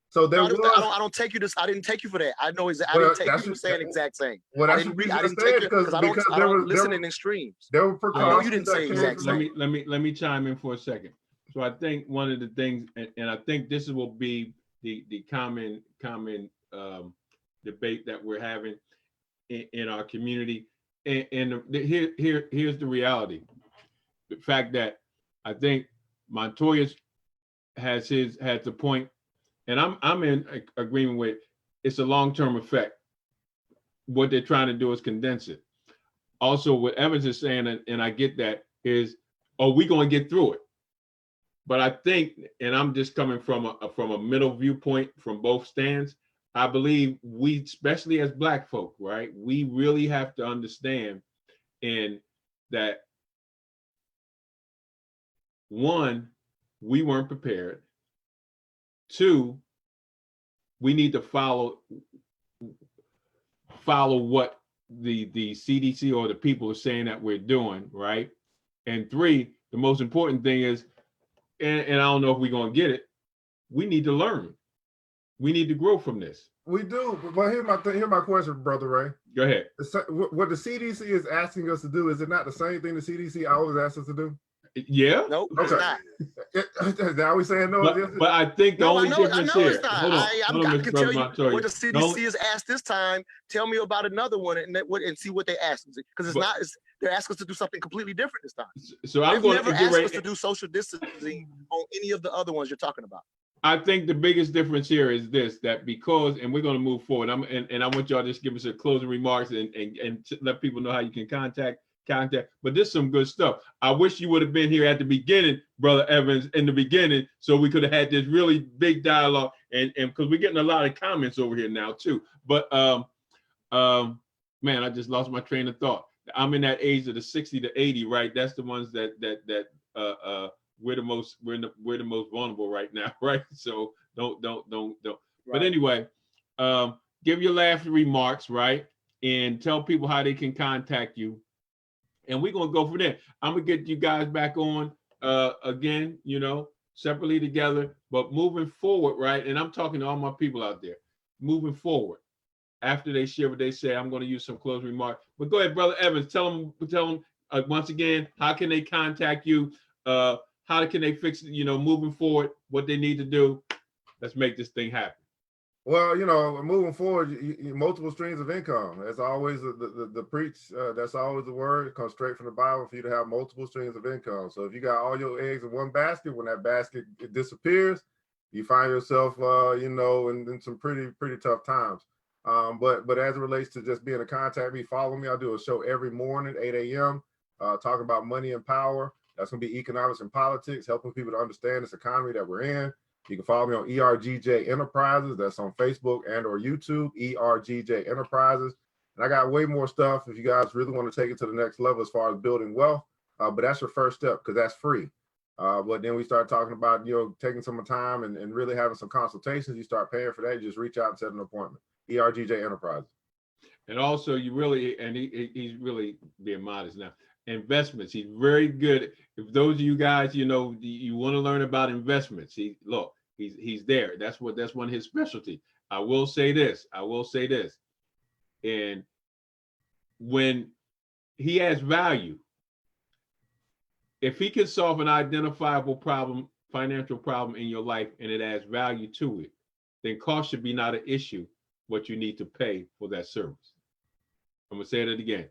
So there was. I don't take you this. I didn't take you for that. I know I didn't take you for saying exact same. Well, I didn't take you because I don't listen in extremes. There were precautions. I know you didn't say exact same. Let me chime in for a second. So I think one of the things, and I think this will be the common debate that we're having in our community, and here's the reality: the fact that I think Montoya has the point, and I'm in agreement with. It's a long-term effect. What they're trying to do is condense it. Also, what Evans is saying, and I get that, is, are we going to get through it? But I think, and I'm just coming from a middle viewpoint from both stands, I believe we, especially as Black folk, right, we really have to understand in that, one, we weren't prepared. Two, we need to follow what the CDC or the people are saying that we're doing, right? And three, the most important thing is, and I don't know if we're going to get it, we need to learn. We need to grow from this. We do. But here's my question, Brother Ray. Go ahead. What the CDC is asking us to do, is it not the same thing the CDC always asks us to do? Yeah. Nope, okay. It's not. Now we saying no. But I think the only difference here. Hold on, I can tell you what the CDC has asked this time. Tell me about another one and see what they asked. Because they're asking us to do something completely different this time. So I'm going to never asked us to do social distancing on any of the other ones you're talking about. I think the biggest difference here is this, that because, and we're going to move forward. And I want y'all to just give us a closing remarks and let people know how you can contact. But this is some good stuff. I wish you would have been here at the beginning, Brother Evans, in the beginning, so we could have had this really big dialogue. And because we're getting a lot of comments over here now too. But man, I just lost my train of thought. I'm in that age of the 60 to 80, right? That's the ones that we're the most vulnerable right now, right? So don't. Right. But anyway, give your last remarks, right? And tell people how they can contact you. And we're gonna go from there. I'm gonna get you guys back on again, separately together, but moving forward, right? And I'm talking to all my people out there. Moving forward, after they share what they say, I'm gonna use some closing remarks. But go ahead, Brother Evans, tell them once again, how can they contact you? How can they fix it, moving forward, what they need to do? Let's make this thing happen. Well, moving forward, multiple streams of income. That's always the preach. That's always the word. It comes straight from the Bible for you to have multiple streams of income. So if you got all your eggs in one basket, when that basket disappears, you find yourself, in some pretty tough times. But as it relates to just being a contact me, follow me. I do a show every morning, 8 a.m., talking about money and power. That's going to be economics and politics, helping people to understand this economy that we're in. You can follow me on ERGJ Enterprises. That's on Facebook and or YouTube, ERGJ Enterprises. And I got way more stuff if you guys really want to take it to the next level as far as building wealth. But that's your first step because that's free. But then we start talking about, taking some time and really having some consultations. You start paying for that. You just reach out and set an appointment. ERGJ Enterprises. And also he's really being modest now. Investments. He's very good. If those of you guys, you want to learn about investments, he's there. That's one of his specialty. I will say this. And when he has value. If he can solve an identifiable problem, financial problem in your life, and it adds value to it, then cost should be not an issue, what you need to pay for that service. I'm gonna say that again.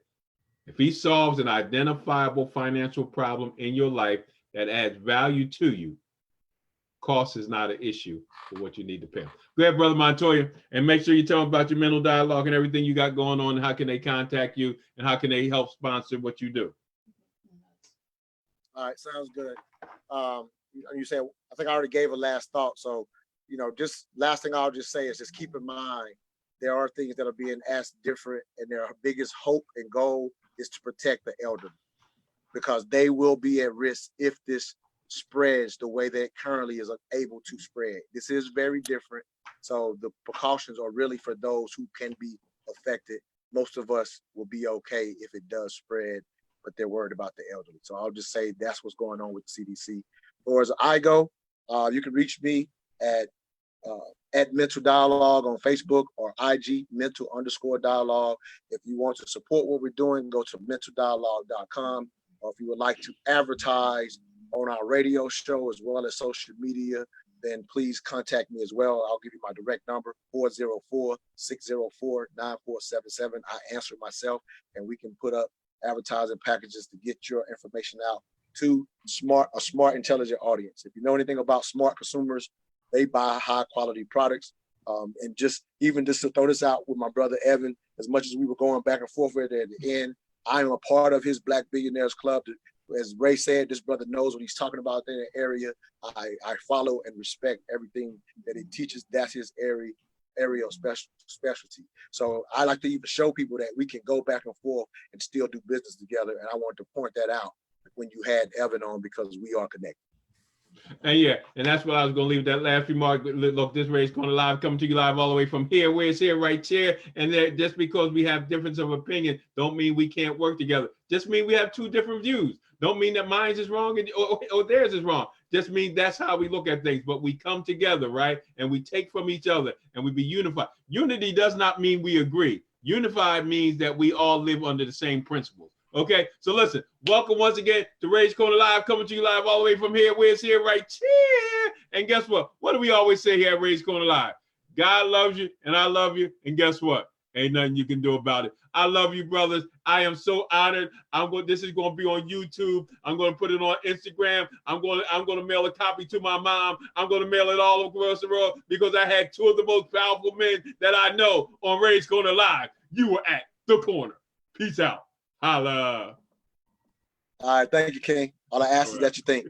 If he solves an identifiable financial problem in your life that adds value to you, cost is not an issue for what you need to pay. Go ahead, Brother Montoya, and make sure you tell them about your mental dialogue and everything you got going on, and how can they contact you, and how can they help sponsor what you do. All right, sounds good. You said, I think I already gave a last thought. So, just last thing I'll just say is just keep in mind, there are things that are being asked different, and their biggest hope and goal is to protect the elderly, because they will be at risk if this spreads the way that it currently is able to spread. This is very different. So the precautions are really for those who can be affected. Most of us will be okay if it does spread, but they're worried about the elderly. So I'll just say that's what's going on with the CDC. Or as I go, you can reach me at Mental Dialogue on Facebook or IG, mental_dialogue. If you want to support what we're doing, go to mentaldialogue.com. Or if you would like to advertise on our radio show as well as social media, then please contact me as well. I'll give you my direct number, 404-604-9477. I answer myself, and we can put up advertising packages to get your information out to a smart, intelligent audience. If you know anything about smart consumers, they buy high quality products. And just to throw this out with my brother Evan, as much as we were going back and forth at the end, I am a part of his Black Billionaires Club. As Ray said, this brother knows what he's talking about in the area. I follow and respect everything that he teaches. That's his area of specialty. So I like to even show people that we can go back and forth and still do business together. And I wanted to point that out when you had Evan on, because we are connected. And yeah, and that's what I was going to leave that last remark. Look, this Ray's Corner Live, coming to you live all the way from here. Where it's here, right here. And there, just because we have difference of opinion, don't mean we can't work together. Just mean we have two different views. Don't mean that mine is wrong or theirs is wrong. Just mean that's how we look at things. But we come together, right? And we take from each other, and we be unified. Unity does not mean we agree. Unified means that we all live under the same principles. Okay, so listen, welcome once again to Ray's Corner Live, coming to you live all the way from here. Where it's here, right here. And guess what? What do we always say here at Ray's Corner Live? God loves you, and I love you. And guess what? Ain't nothing you can do about it. I love you, brothers. I am so honored. This is going to be on YouTube. I'm going to put it on Instagram. I'm going to mail a copy to my mom. I'm going to mail it all across the world, because I had two of the most powerful men that I know on Ray's Corner Live. You were at the corner. Peace out. Holla. All right, thank you, King. All I ask is that you think.